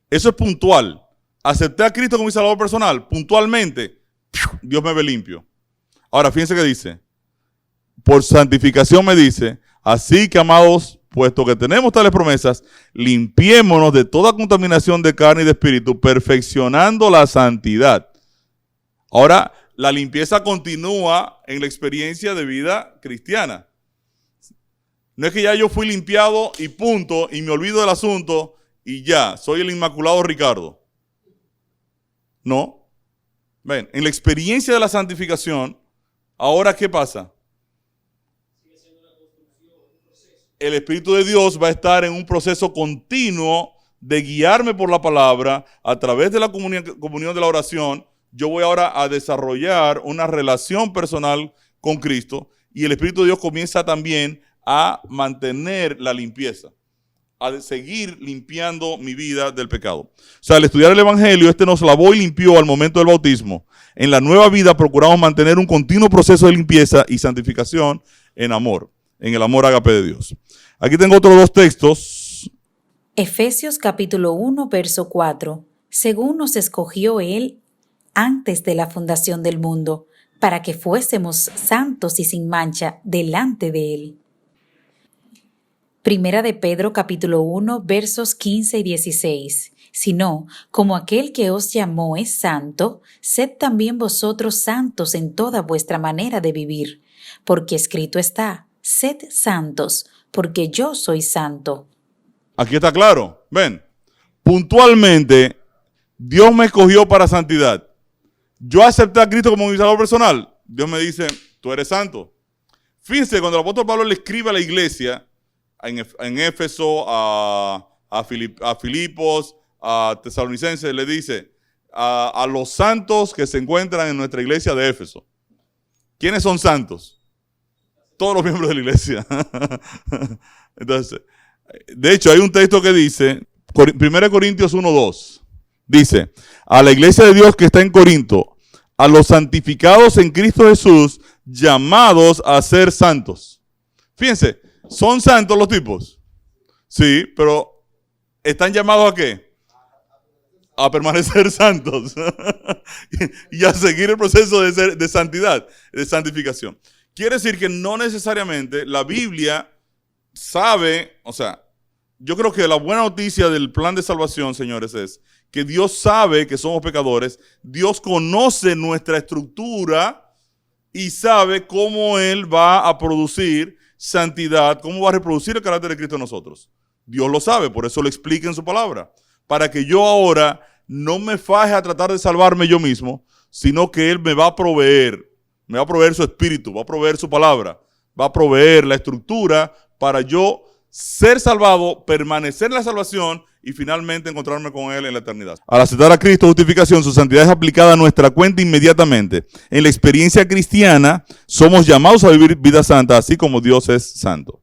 Eso es puntual. Acepté a Cristo como mi salvador personal, puntualmente, Dios me ve limpio. Ahora, fíjense que dice, por santificación me dice, así que amados, puesto que tenemos tales promesas, limpiémonos de toda contaminación de carne y de espíritu, perfeccionando la santidad. Ahora, la limpieza continúa en la experiencia de vida cristiana. No es que ya yo fui limpiado y punto, y me olvido del asunto, y ya, soy el inmaculado Ricardo. No. Ven, en la experiencia de la santificación, ahora ¿qué pasa? El Espíritu de Dios va a estar en un proceso continuo de guiarme por la palabra a través de la comunión de la oración. Yo voy ahora a desarrollar una relación personal con Cristo y el Espíritu de Dios comienza también a mantener la limpieza, a seguir limpiando mi vida del pecado. O sea, al estudiar el Evangelio, nos lavó y limpió al momento del bautismo. En la nueva vida procuramos mantener un continuo proceso de limpieza y santificación en amor, en el amor ágape de Dios. Aquí tengo otros dos textos. Efesios capítulo 1, verso 4. Según nos escogió Él antes de la fundación del mundo, para que fuésemos santos y sin mancha delante de Él. Primera de Pedro capítulo 1, versos 15 y 16. Sino, como aquel que os llamó es santo, sed también vosotros santos en toda vuestra manera de vivir, porque escrito está, sed santos, porque yo soy santo. Aquí está claro. Ven, puntualmente, Dios me escogió para santidad. Yo acepté a Cristo como mi salvador personal. Dios me dice, tú eres santo. Fíjense, cuando el apóstol Pablo le escribe a la iglesia, en Éfeso, a Filipos, a Tesalonicenses, le dice a los santos que se encuentran en nuestra iglesia de Éfeso. ¿Quiénes son santos? Todos los miembros de la iglesia. Entonces, de hecho, hay un texto que dice, 1 Corintios 1:2, dice, a la iglesia de Dios que está en Corinto, a los santificados en Cristo Jesús, llamados a ser santos. Fíjense, ¿son santos los tipos? Sí, pero ¿están llamados a qué? A permanecer santos y a seguir el proceso de santidad, de santificación. Quiere decir que no necesariamente la Biblia sabe, o sea, yo creo que la buena noticia del plan de salvación, señores, es que Dios sabe que somos pecadores, Dios conoce nuestra estructura y sabe cómo Él va a producir santidad, cómo va a reproducir el carácter de Cristo en nosotros. Dios lo sabe, por eso lo explica en su palabra, para que yo ahora no me faje a tratar de salvarme yo mismo, sino que Él me va a proveer su espíritu, va a proveer su palabra, va a proveer la estructura para yo ser salvado, permanecer en la salvación y finalmente encontrarme con Él en la eternidad. Al aceptar a Cristo, justificación, su santidad es aplicada a nuestra cuenta inmediatamente. En la experiencia cristiana, somos llamados a vivir vida santa, así como Dios es santo.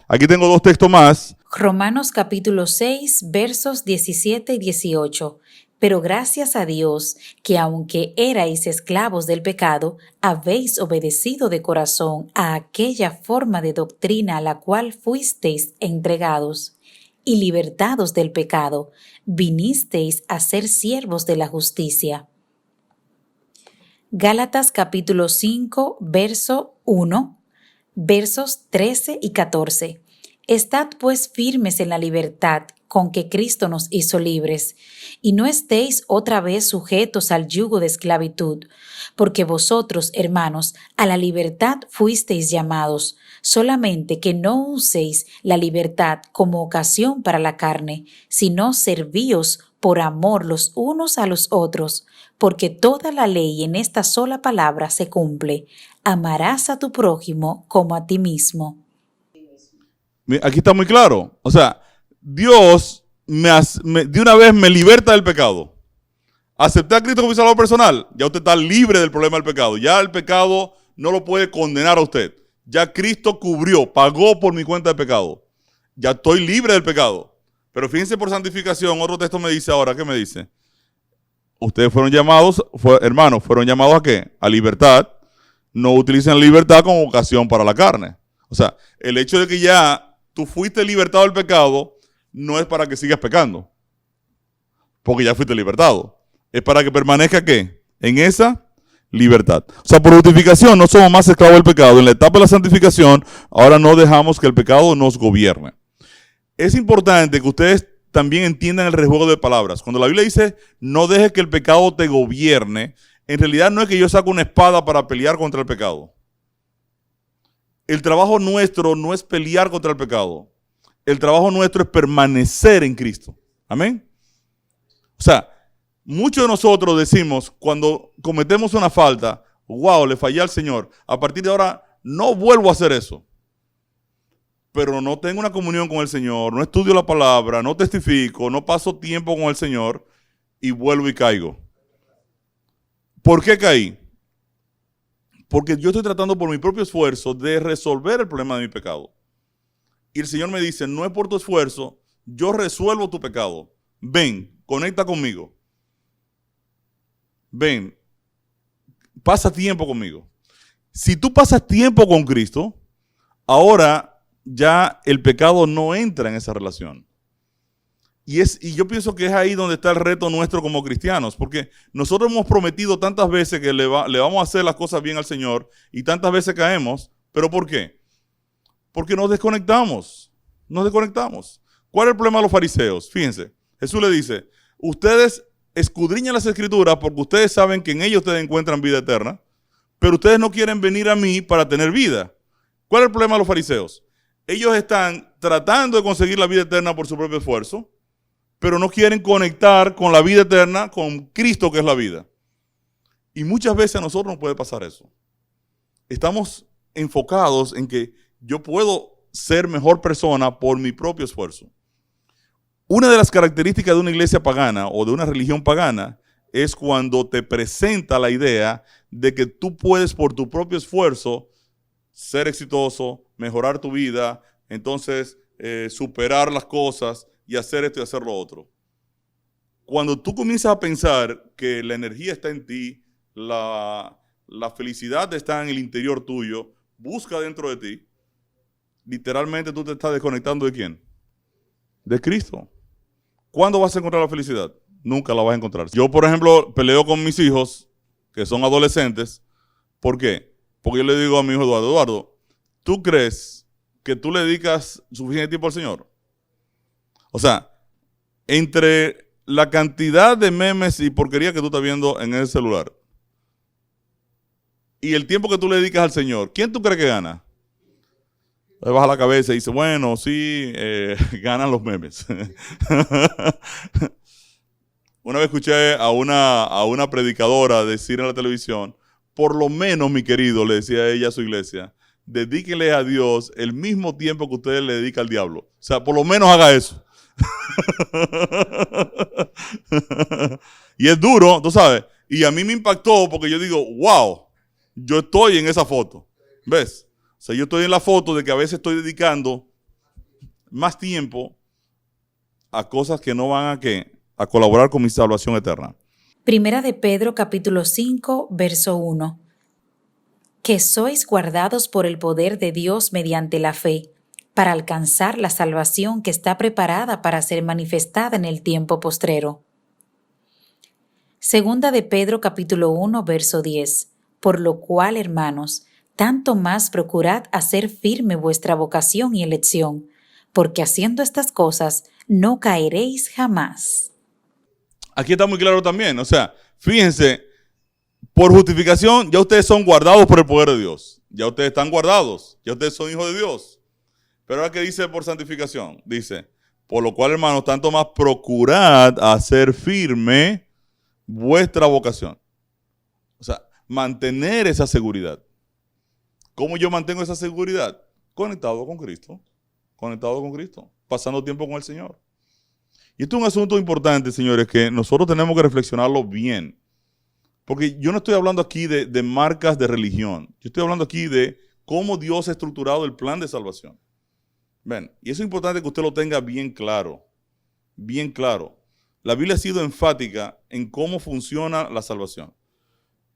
Aquí tengo dos textos más. Romanos capítulo 6, versos 17 y 18. Pero gracias a Dios, que aunque erais esclavos del pecado, habéis obedecido de corazón a aquella forma de doctrina a la cual fuisteis entregados, y libertados del pecado, vinisteis a ser siervos de la justicia. Gálatas capítulo 5, verso 1, versos 13 y 14. Estad pues firmes en la libertad con que Cristo nos hizo libres, y no estéis otra vez sujetos al yugo de esclavitud, porque vosotros, hermanos, a la libertad fuisteis llamados, solamente que no uséis la libertad como ocasión para la carne, sino servíos por amor los unos a los otros, porque toda la ley en esta sola palabra se cumple: amarás a tu prójimo como a ti mismo. Aquí está muy claro. O sea, Dios de una vez me liberta del pecado. Acepté a Cristo como mi salvador personal. Ya usted está libre del problema del pecado. Ya el pecado no lo puede condenar a usted. Ya Cristo cubrió, pagó por mi cuenta de pecado. Ya estoy libre del pecado. Pero fíjense por santificación, otro texto me dice ahora, ¿qué me dice? Ustedes fueron llamados, hermanos, fueron llamados ¿a qué? A libertad. No utilicen la libertad como ocasión para la carne. O sea, el hecho de que ya tú fuiste libertado del pecado no es para que sigas pecando, porque ya fuiste libertado. Es para que permanezca ¿qué? En esa libertad. O sea, por justificación no somos más esclavos del pecado. En la etapa de la santificación, ahora no dejamos que el pecado nos gobierne. Es importante que ustedes también entiendan el rejuego de palabras. Cuando la Biblia dice, no dejes que el pecado te gobierne, en realidad no es que yo saque una espada para pelear contra el pecado. El trabajo nuestro no es pelear contra el pecado. El trabajo nuestro es permanecer en Cristo. Amén. O sea, muchos de nosotros decimos, cuando cometemos una falta, wow, le fallé al Señor. A partir de ahora no vuelvo a hacer eso. Pero no tengo una comunión con el Señor, no estudio la palabra, no testifico, no paso tiempo con el Señor y vuelvo y caigo. ¿Por qué caí? Porque yo estoy tratando por mi propio esfuerzo de resolver el problema de mi pecado. Y el Señor me dice, no es por tu esfuerzo, yo resuelvo tu pecado. Ven, conecta conmigo. Ven, pasa tiempo conmigo. Si tú pasas tiempo con Cristo, ahora ya el pecado no entra en esa relación. Y yo pienso que es ahí donde está el reto nuestro como cristianos, porque nosotros hemos prometido tantas veces que le vamos a hacer las cosas bien al Señor y tantas veces caemos, ¿pero por qué? Porque nos desconectamos. ¿Cuál es el problema de los fariseos? Fíjense, Jesús le dice, ustedes escudriñan las Escrituras porque ustedes saben que en ellos ustedes encuentran vida eterna, pero ustedes no quieren venir a mí para tener vida. ¿Cuál es el problema de los fariseos? Ellos están tratando de conseguir la vida eterna por su propio esfuerzo, pero no quieren conectar con la vida eterna, con Cristo que es la vida. Y muchas veces a nosotros nos puede pasar eso. Estamos enfocados en que yo puedo ser mejor persona por mi propio esfuerzo. Una de las características de una iglesia pagana o de una religión pagana es cuando te presenta la idea de que tú puedes por tu propio esfuerzo ser exitoso, mejorar tu vida, entonces superar las cosas y hacer esto y hacer lo otro. Cuando tú comienzas a pensar que la energía está en ti, la felicidad está en el interior tuyo, busca dentro de ti, literalmente tú te estás desconectando ¿de quién? De Cristo. ¿Cuándo vas a encontrar la felicidad? Nunca la vas a encontrar. Yo, por ejemplo, peleo con mis hijos, que son adolescentes. ¿Por qué? Porque yo le digo a mi hijo Eduardo, ¿tú crees que tú le dedicas suficiente tiempo al Señor? O sea, entre la cantidad de memes y porquería que tú estás viendo en el celular y el tiempo que tú le dedicas al Señor, ¿quién tú crees que gana? Le baja la cabeza y dice, bueno, sí, ganan los memes. Una vez escuché a una predicadora decir en la televisión, por lo menos, mi querido, le decía ella a su iglesia, dedíquele a Dios el mismo tiempo que usted le dedica al diablo. O sea, por lo menos haga eso. Y es duro, tú sabes. Y a mí me impactó porque yo digo, wow, yo estoy en esa foto. ¿Ves? O sea, yo estoy en la foto de que a veces estoy dedicando más tiempo a cosas que no van a colaborar con mi salvación eterna. Primera de Pedro capítulo 5, verso 1. Que sois guardados por el poder de Dios mediante la fe, para alcanzar la salvación que está preparada para ser manifestada en el tiempo postrero. Segunda de Pedro capítulo 1, verso 10. Por lo cual, hermanos, tanto más procurad hacer firme vuestra vocación y elección, porque haciendo estas cosas no caeréis jamás. Aquí está muy claro también, o sea, fíjense, por justificación ya ustedes son guardados por el poder de Dios. Ya ustedes están guardados, ya ustedes son hijos de Dios. Pero ahora, ¿qué dice por santificación? Dice, por lo cual, hermanos, tanto más procurad hacer firme vuestra vocación. O sea, mantener esa seguridad. ¿Cómo yo mantengo esa seguridad? Conectado con Cristo. Conectado con Cristo. Pasando tiempo con el Señor. Y esto es un asunto importante, señores, que nosotros tenemos que reflexionarlo bien. Porque yo no estoy hablando aquí de marcas de religión. Yo estoy hablando aquí de cómo Dios ha estructurado el plan de salvación. Ven, y eso es importante que usted lo tenga bien claro. Bien claro. La Biblia ha sido enfática en cómo funciona la salvación.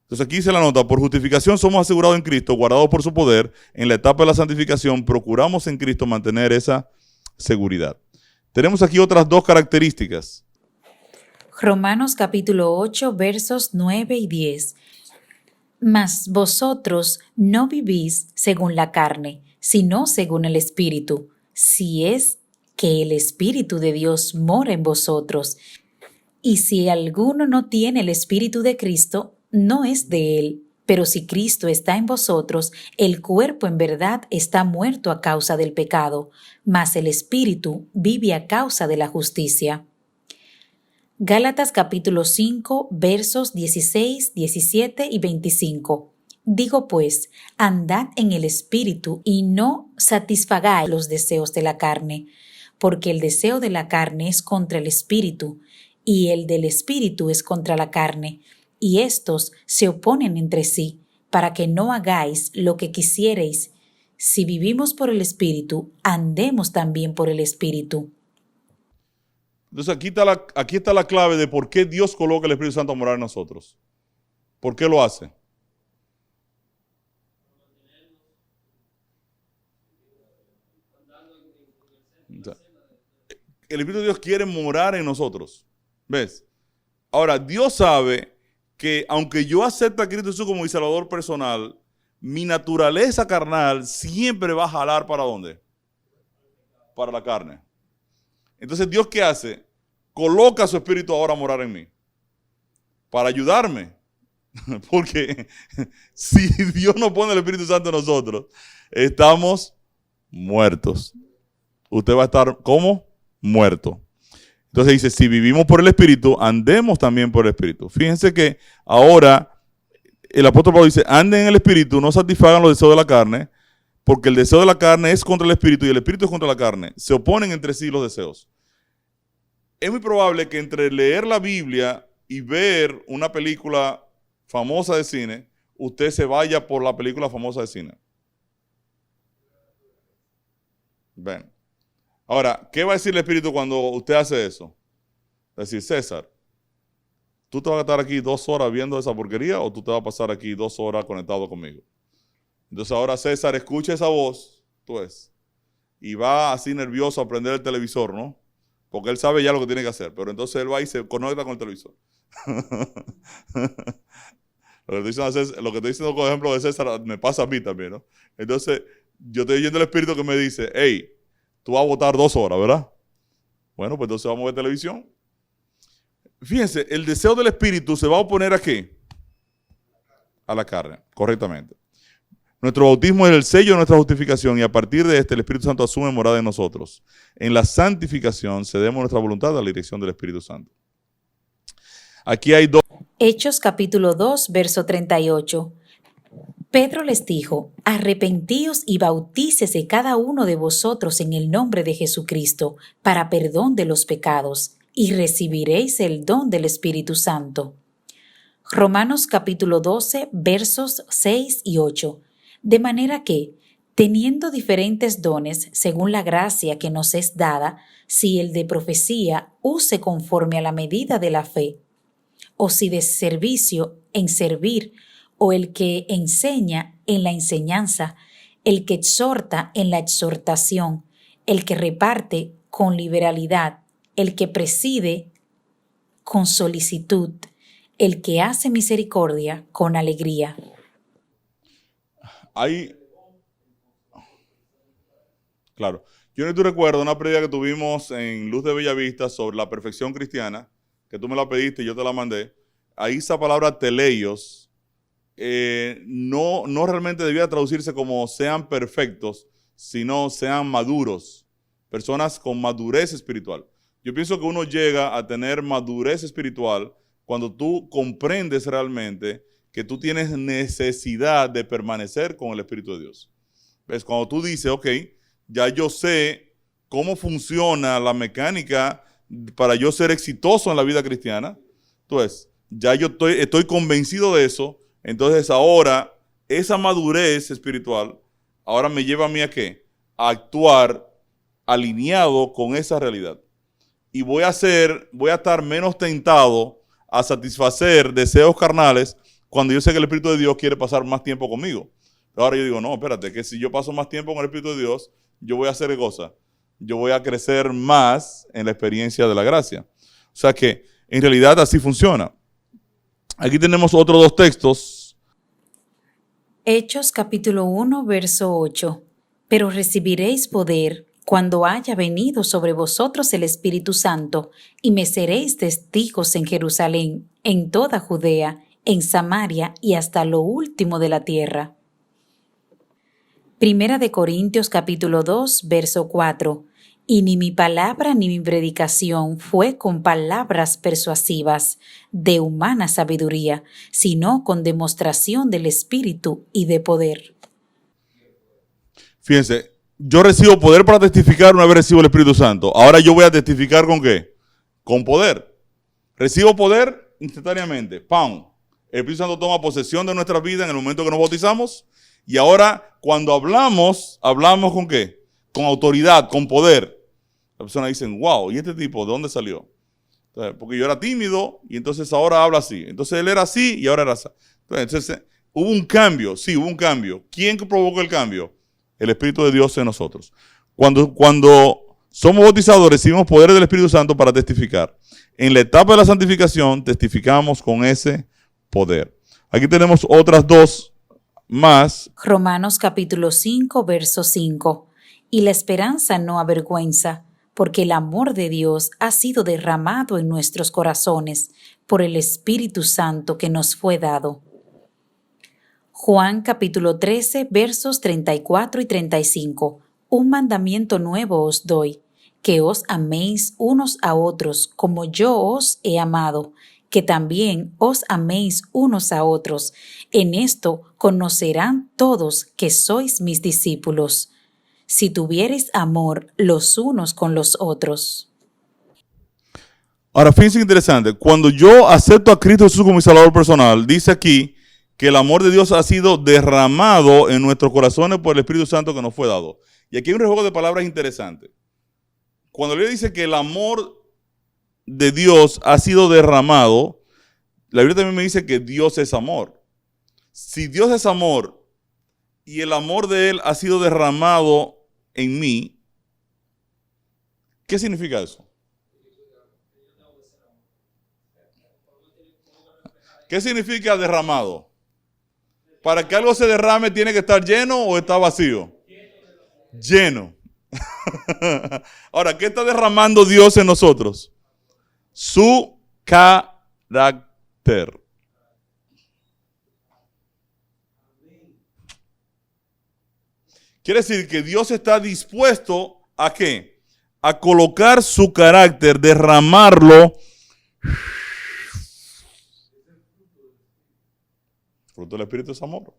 Entonces aquí dice la nota, por justificación somos asegurados en Cristo, guardados por su poder. En la etapa de la santificación procuramos en Cristo mantener esa seguridad. Tenemos aquí otras dos características. Romanos capítulo 8, versos 9 y 10. Mas vosotros no vivís según la carne, sino según el Espíritu, si es que el Espíritu de Dios mora en vosotros. Y si alguno no tiene el Espíritu de Cristo, no es de él. Pero si Cristo está en vosotros, el cuerpo en verdad está muerto a causa del pecado, mas el Espíritu vive a causa de la justicia. Gálatas capítulo 5, versos 16, 17 y 25. Digo pues, andad en el Espíritu y no satisfagáis los deseos de la carne, porque el deseo de la carne es contra el Espíritu, y el del Espíritu es contra la carne, y estos se oponen entre sí, para que no hagáis lo que quisierais. Si vivimos por el Espíritu, andemos también por el Espíritu. Entonces aquí está la clave de por qué Dios coloca el Espíritu Santo a morar en nosotros. ¿Por qué lo hace? O sea, el Espíritu de Dios quiere morar en nosotros. ¿Ves? Ahora, Dios sabe que aunque yo acepte a Cristo Jesús como mi Salvador personal, mi naturaleza carnal siempre va a jalar ¿para dónde? Para la carne. Entonces, ¿Dios qué hace? Coloca su Espíritu ahora a morar en mí. Para ayudarme. Porque si Dios no pone el Espíritu Santo en nosotros, estamos muertos. Usted va a estar, ¿cómo? Muerto. Entonces dice, si vivimos por el Espíritu, andemos también por el Espíritu. Fíjense que ahora el apóstol Pablo dice, anden en el Espíritu, no satisfagan los deseos de la carne, porque el deseo de la carne es contra el Espíritu y el Espíritu es contra la carne. Se oponen entre sí los deseos. Es muy probable que entre leer la Biblia y ver una película famosa de cine, usted se vaya por la película famosa de cine. Ven. Ahora, ¿qué va a decir el Espíritu cuando usted hace eso? Va a decir, César, ¿tú te vas a estar aquí 2 horas viendo esa porquería o tú te vas a pasar aquí 2 horas conectado conmigo? Entonces ahora César escucha esa voz, tú ves, y va así nervioso a prender el televisor, ¿no? Porque él sabe ya lo que tiene que hacer, pero entonces él va y se conecta con el televisor. Lo que estoy diciendo con ejemplo de César me pasa a mí también, ¿no? Entonces yo estoy oyendo el Espíritu que me dice, hey, tú vas a votar 2 horas, ¿verdad? Bueno, pues entonces vamos a ver televisión. Fíjense, el deseo del Espíritu se va a oponer ¿a qué? A la carne, correctamente. Nuestro bautismo es el sello de nuestra justificación y a partir de este el Espíritu Santo asume morada en nosotros. En la santificación cedemos nuestra voluntad a la dirección del Espíritu Santo. Aquí hay dos. Hechos capítulo 2, verso 38. Pedro les dijo: arrepentíos y bautícese cada uno de vosotros en el nombre de Jesucristo para perdón de los pecados, y recibiréis el don del Espíritu Santo. Romanos capítulo 12, versos 6 y 8. De manera que, teniendo diferentes dones según la gracia que nos es dada, si el de profecía, use conforme a la medida de la fe, o si de servicio, en servir, o el que enseña, en la enseñanza, el que exhorta, en la exhortación, el que reparte, con liberalidad, el que preside, con solicitud, el que hace misericordia, con alegría. Ahí, claro. Yo no te recuerdo una prédica que tuvimos en Luz de Bellavista sobre la perfección cristiana, que tú me la pediste y yo te la mandé. Ahí esa palabra teleios no realmente debía traducirse como sean perfectos, sino sean maduros, personas con madurez espiritual. Yo pienso que uno llega a tener madurez espiritual cuando tú comprendes realmente que tú tienes necesidad de permanecer con el Espíritu de Dios. ¿Ves? Cuando tú dices, ok, ya yo sé cómo funciona la mecánica para yo ser exitoso en la vida cristiana, entonces ya yo estoy convencido de eso. Entonces ahora esa madurez espiritual ahora me lleva a mí ¿a qué? A actuar alineado con esa realidad. Y voy a estar menos tentado a satisfacer deseos carnales cuando yo sé que el Espíritu de Dios quiere pasar más tiempo conmigo. Ahora yo digo, no, espérate, que si yo paso más tiempo con el Espíritu de Dios, yo voy a hacer cosa. Yo voy a crecer más en la experiencia de la gracia. O sea que en realidad así funciona. Aquí tenemos otros dos textos. Hechos capítulo 1, verso 8. Pero recibiréis poder cuando haya venido sobre vosotros el Espíritu Santo, y me seréis testigos en Jerusalén, en toda Judea, en Samaria y hasta lo último de la tierra. Primera de Corintios capítulo 2, verso 4. Y ni mi palabra ni mi predicación fue con palabras persuasivas de humana sabiduría, sino con demostración del Espíritu y de poder. Fíjense, yo recibo poder para testificar una vez recibo el Espíritu Santo. Ahora yo voy a testificar ¿con qué? Con poder. Recibo poder instantáneamente. ¡Pam! El Espíritu Santo toma posesión de nuestra vida en el momento que nos bautizamos. Y ahora, cuando hablamos ¿con qué? Con autoridad, con poder. Las personas dicen, wow, ¿y este tipo de dónde salió? Entonces, porque yo era tímido y entonces ahora habla así. Entonces él era así y ahora era así. Entonces hubo un cambio, sí, hubo un cambio. ¿Quién provocó el cambio? El Espíritu de Dios en nosotros. Cuando somos bautizados, recibimos poder del Espíritu Santo para testificar. En la etapa de la santificación, testificamos con ese poder. Aquí tenemos otras dos más. Romanos capítulo 5, verso 5. Y la esperanza no avergüenza, porque el amor de Dios ha sido derramado en nuestros corazones por el Espíritu Santo que nos fue dado. Juan capítulo 13, versos 34 y 35. Un mandamiento nuevo os doy, que os améis unos a otros como yo os he amado, que también os améis unos a otros. En esto conocerán todos que sois mis discípulos, si tuviereis amor los unos con los otros. Ahora, fíjense interesante. Cuando yo acepto a Cristo Jesús como mi Salvador personal, dice aquí que el amor de Dios ha sido derramado en nuestros corazones por el Espíritu Santo que nos fue dado. Y aquí hay un juego de palabras interesante. Cuando le dice que el amor de Dios ha sido derramado, la Biblia también me dice que Dios es amor. Si Dios es amor y el amor de Él ha sido derramado en mí, ¿qué significa eso? ¿Qué significa derramado? Para que algo se derrame, ¿tiene que estar lleno o está vacío? Lleno. Ahora, ¿qué está derramando Dios en nosotros? Su carácter. Quiere decir que Dios está dispuesto ¿a qué? A colocar su carácter, derramarlo. El fruto del Espíritu es amor.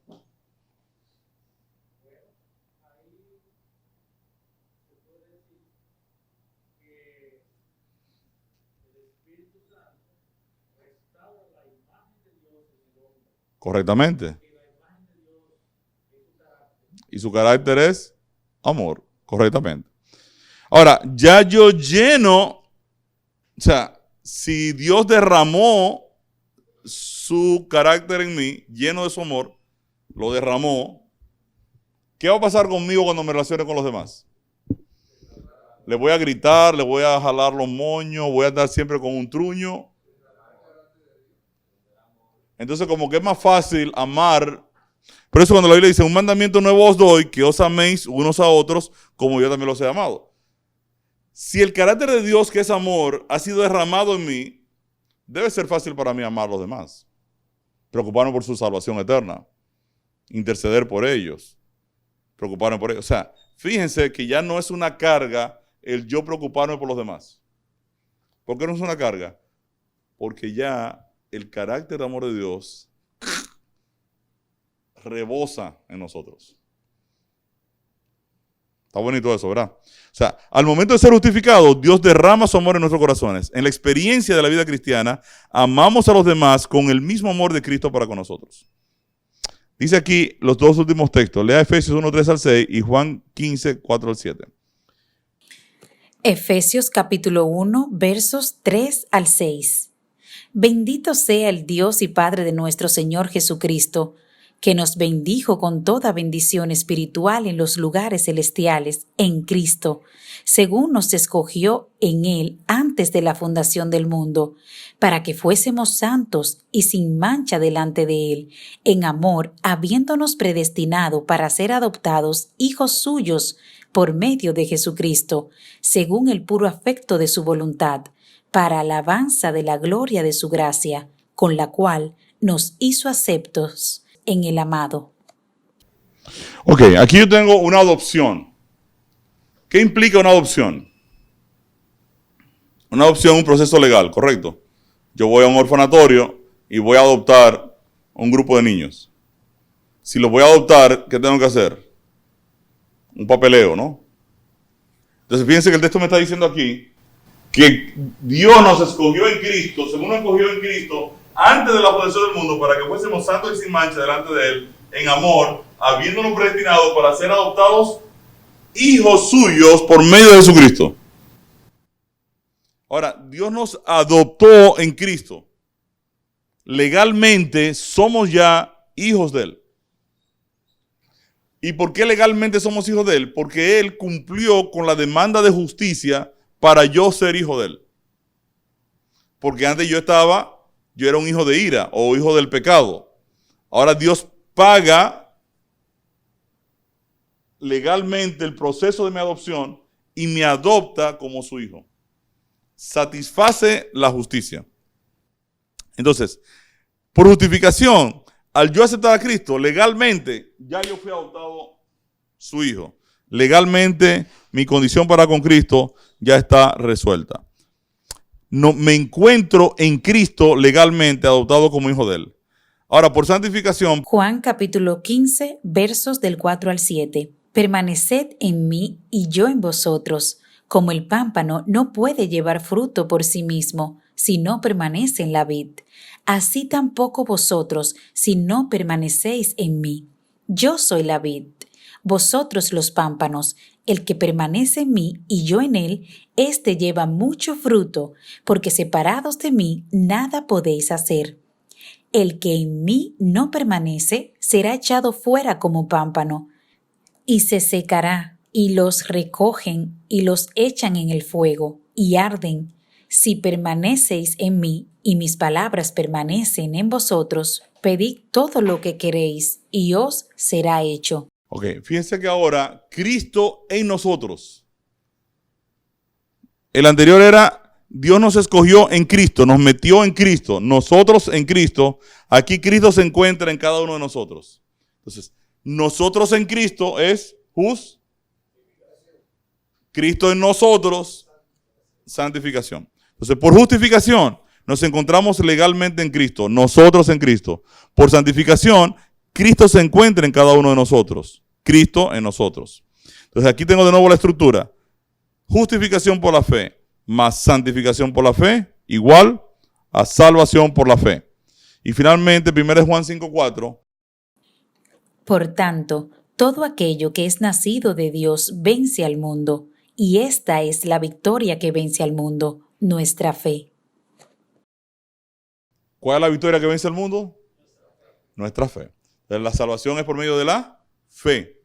Correctamente. Y su carácter es amor. Correctamente. Ahora, ya yo lleno, o sea, si Dios derramó su carácter en mí, lleno de su amor, lo derramó, ¿qué va a pasar conmigo cuando me relacione con los demás? Le voy a gritar, le voy a jalar los moños, voy a andar siempre con un truño. Entonces, como que es más fácil amar. Por eso cuando la Biblia dice, un mandamiento nuevo os doy, que os améis unos a otros, como yo también los he amado. Si el carácter de Dios, que es amor, ha sido derramado en mí, debe ser fácil para mí amar a los demás. Preocuparme por su salvación eterna. Interceder por ellos. Preocuparme por ellos. O sea, fíjense que ya no es una carga el yo preocuparme por los demás. ¿Por qué no es una carga? Porque ya el carácter de amor de Dios rebosa en nosotros. Está bonito eso, ¿verdad? O sea, al momento de ser justificado, Dios derrama su amor en nuestros corazones. En la experiencia de la vida cristiana, amamos a los demás con el mismo amor de Cristo para con nosotros. Dice aquí los dos últimos textos. Lea Efesios 1, 3 al 6 y Juan 15, 4 al 7. Efesios capítulo 1, versos 3 al 6. Bendito sea el Dios y Padre de nuestro Señor Jesucristo, que nos bendijo con toda bendición espiritual en los lugares celestiales, en Cristo, según nos escogió en Él antes de la fundación del mundo, para que fuésemos santos y sin mancha delante de Él, en amor, habiéndonos predestinado para ser adoptados hijos suyos por medio de Jesucristo, según el puro afecto de su voluntad, para alabanza de la gloria de su gracia, con la cual nos hizo aceptos en el amado. Ok, aquí yo tengo una adopción. ¿Qué implica una adopción? Una adopción es un proceso legal, ¿correcto? Yo voy a un orfanatorio y voy a adoptar un grupo de niños. Si los voy a adoptar, ¿qué tengo que hacer? Un papeleo, ¿no? Entonces fíjense que el texto me está diciendo aquí que Dios nos escogió en Cristo, según nos escogió en Cristo, antes de la fundación del mundo, para que fuésemos santos y sin mancha delante de Él, en amor, habiéndonos predestinado para ser adoptados hijos suyos por medio de Jesucristo. Ahora, Dios nos adoptó en Cristo. Legalmente somos ya hijos de Él. ¿Y por qué legalmente somos hijos de Él? Porque Él cumplió con la demanda de justicia para yo ser hijo de Él. Porque antes yo era un hijo de ira o hijo del pecado. Ahora Dios paga legalmente el proceso de mi adopción y me adopta como su hijo. Satisface la justicia. Entonces, por justificación, al yo aceptar a Cristo, legalmente, ya yo fui adoptado su hijo. Legalmente, mi condición para con Cristo ya está resuelta. No, me encuentro en Cristo legalmente adoptado como hijo de Él. Ahora, por santificación. Juan capítulo 15, versos del 4 al 7. Permaneced en mí y yo en vosotros, como el pámpano no puede llevar fruto por sí mismo, si no permanece en la vid. Así tampoco vosotros, si no permanecéis en mí. Yo soy la vid, vosotros los pámpanos. El que permanece en mí y yo en él, éste lleva mucho fruto, porque separados de mí nada podéis hacer. El que en mí no permanece será echado fuera como pámpano, y se secará, y los recogen y los echan en el fuego, y arden. Si permanecéis en mí y mis palabras permanecen en vosotros, pedid todo lo que queréis, y os será hecho. Ok, fíjense que ahora Cristo en nosotros. El anterior era Dios nos escogió en Cristo, nos metió en Cristo, nosotros en Cristo. Aquí Cristo se encuentra en cada uno de nosotros. Entonces, nosotros en Cristo es Cristo en nosotros, santificación. Entonces, por justificación nos encontramos legalmente en Cristo, nosotros en Cristo. Por santificación, Cristo se encuentra en cada uno de nosotros. Cristo en nosotros. Entonces aquí tengo de nuevo la estructura. Justificación por la fe más santificación por la fe igual a salvación por la fe. Y finalmente, 1 Juan 5:4. Por tanto, todo aquello que es nacido de Dios vence al mundo, y esta es la victoria que vence al mundo, nuestra fe. ¿Cuál es la victoria que vence al mundo? Nuestra fe. Entonces, la salvación es por medio de la fe.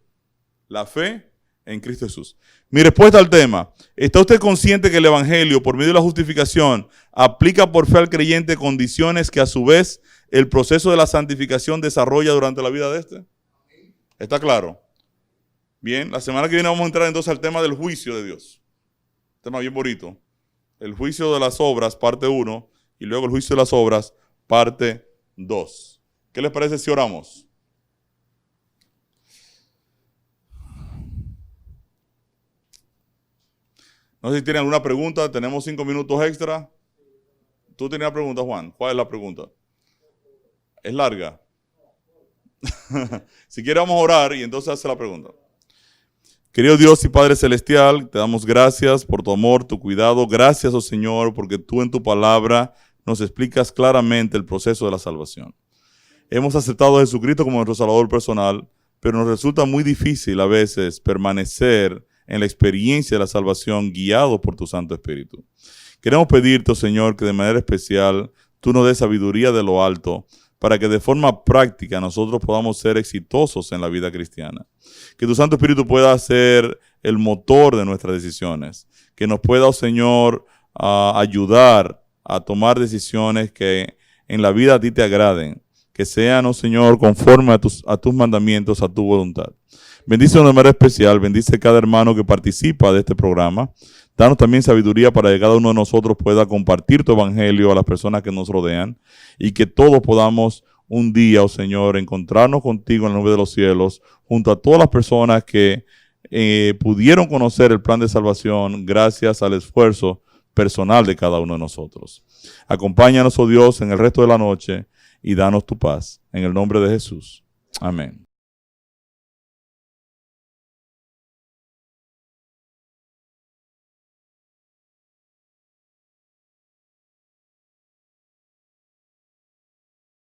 La fe en Cristo Jesús. Mi respuesta al tema: ¿está usted consciente que el Evangelio, por medio de la justificación, aplica por fe al creyente condiciones que a su vez el proceso de la santificación desarrolla durante la vida de este? ¿Está claro? Bien, la semana que viene vamos a entrar entonces al tema del juicio de Dios. Tema bien bonito. El juicio de las obras, parte 1, y luego el juicio de las obras, parte 2. ¿Qué les parece si oramos? No sé si tienen alguna pregunta, tenemos 5 minutos extra. ¿Tú tienes una pregunta, Juan? ¿Cuál es la pregunta? ¿Es larga? Si quiere vamos a orar y entonces hace la pregunta. Querido Dios y Padre Celestial, te damos gracias por tu amor, tu cuidado. Gracias, oh Señor, porque tú en tu palabra nos explicas claramente el proceso de la salvación. Hemos aceptado a Jesucristo como nuestro Salvador personal, pero nos resulta muy difícil a veces permanecer en la experiencia de la salvación guiado por tu Santo Espíritu. Queremos pedirte, oh Señor, que de manera especial tú nos des sabiduría de lo alto para que de forma práctica nosotros podamos ser exitosos en la vida cristiana. Que tu Santo Espíritu pueda ser el motor de nuestras decisiones. Que nos pueda, oh Señor, ayudar a tomar decisiones que en la vida a ti te agraden. Que sean, oh Señor, conforme a tus mandamientos, a tu voluntad. Bendice de manera especial, bendice cada hermano que participa de este programa. Danos también sabiduría para que cada uno de nosotros pueda compartir tu evangelio a las personas que nos rodean y que todos podamos un día, oh Señor, encontrarnos contigo en la nube de los cielos junto a todas las personas que pudieron conocer el plan de salvación gracias al esfuerzo personal de cada uno de nosotros. Acompáñanos, oh Dios, en el resto de la noche y danos tu paz. En el nombre de Jesús. Amén.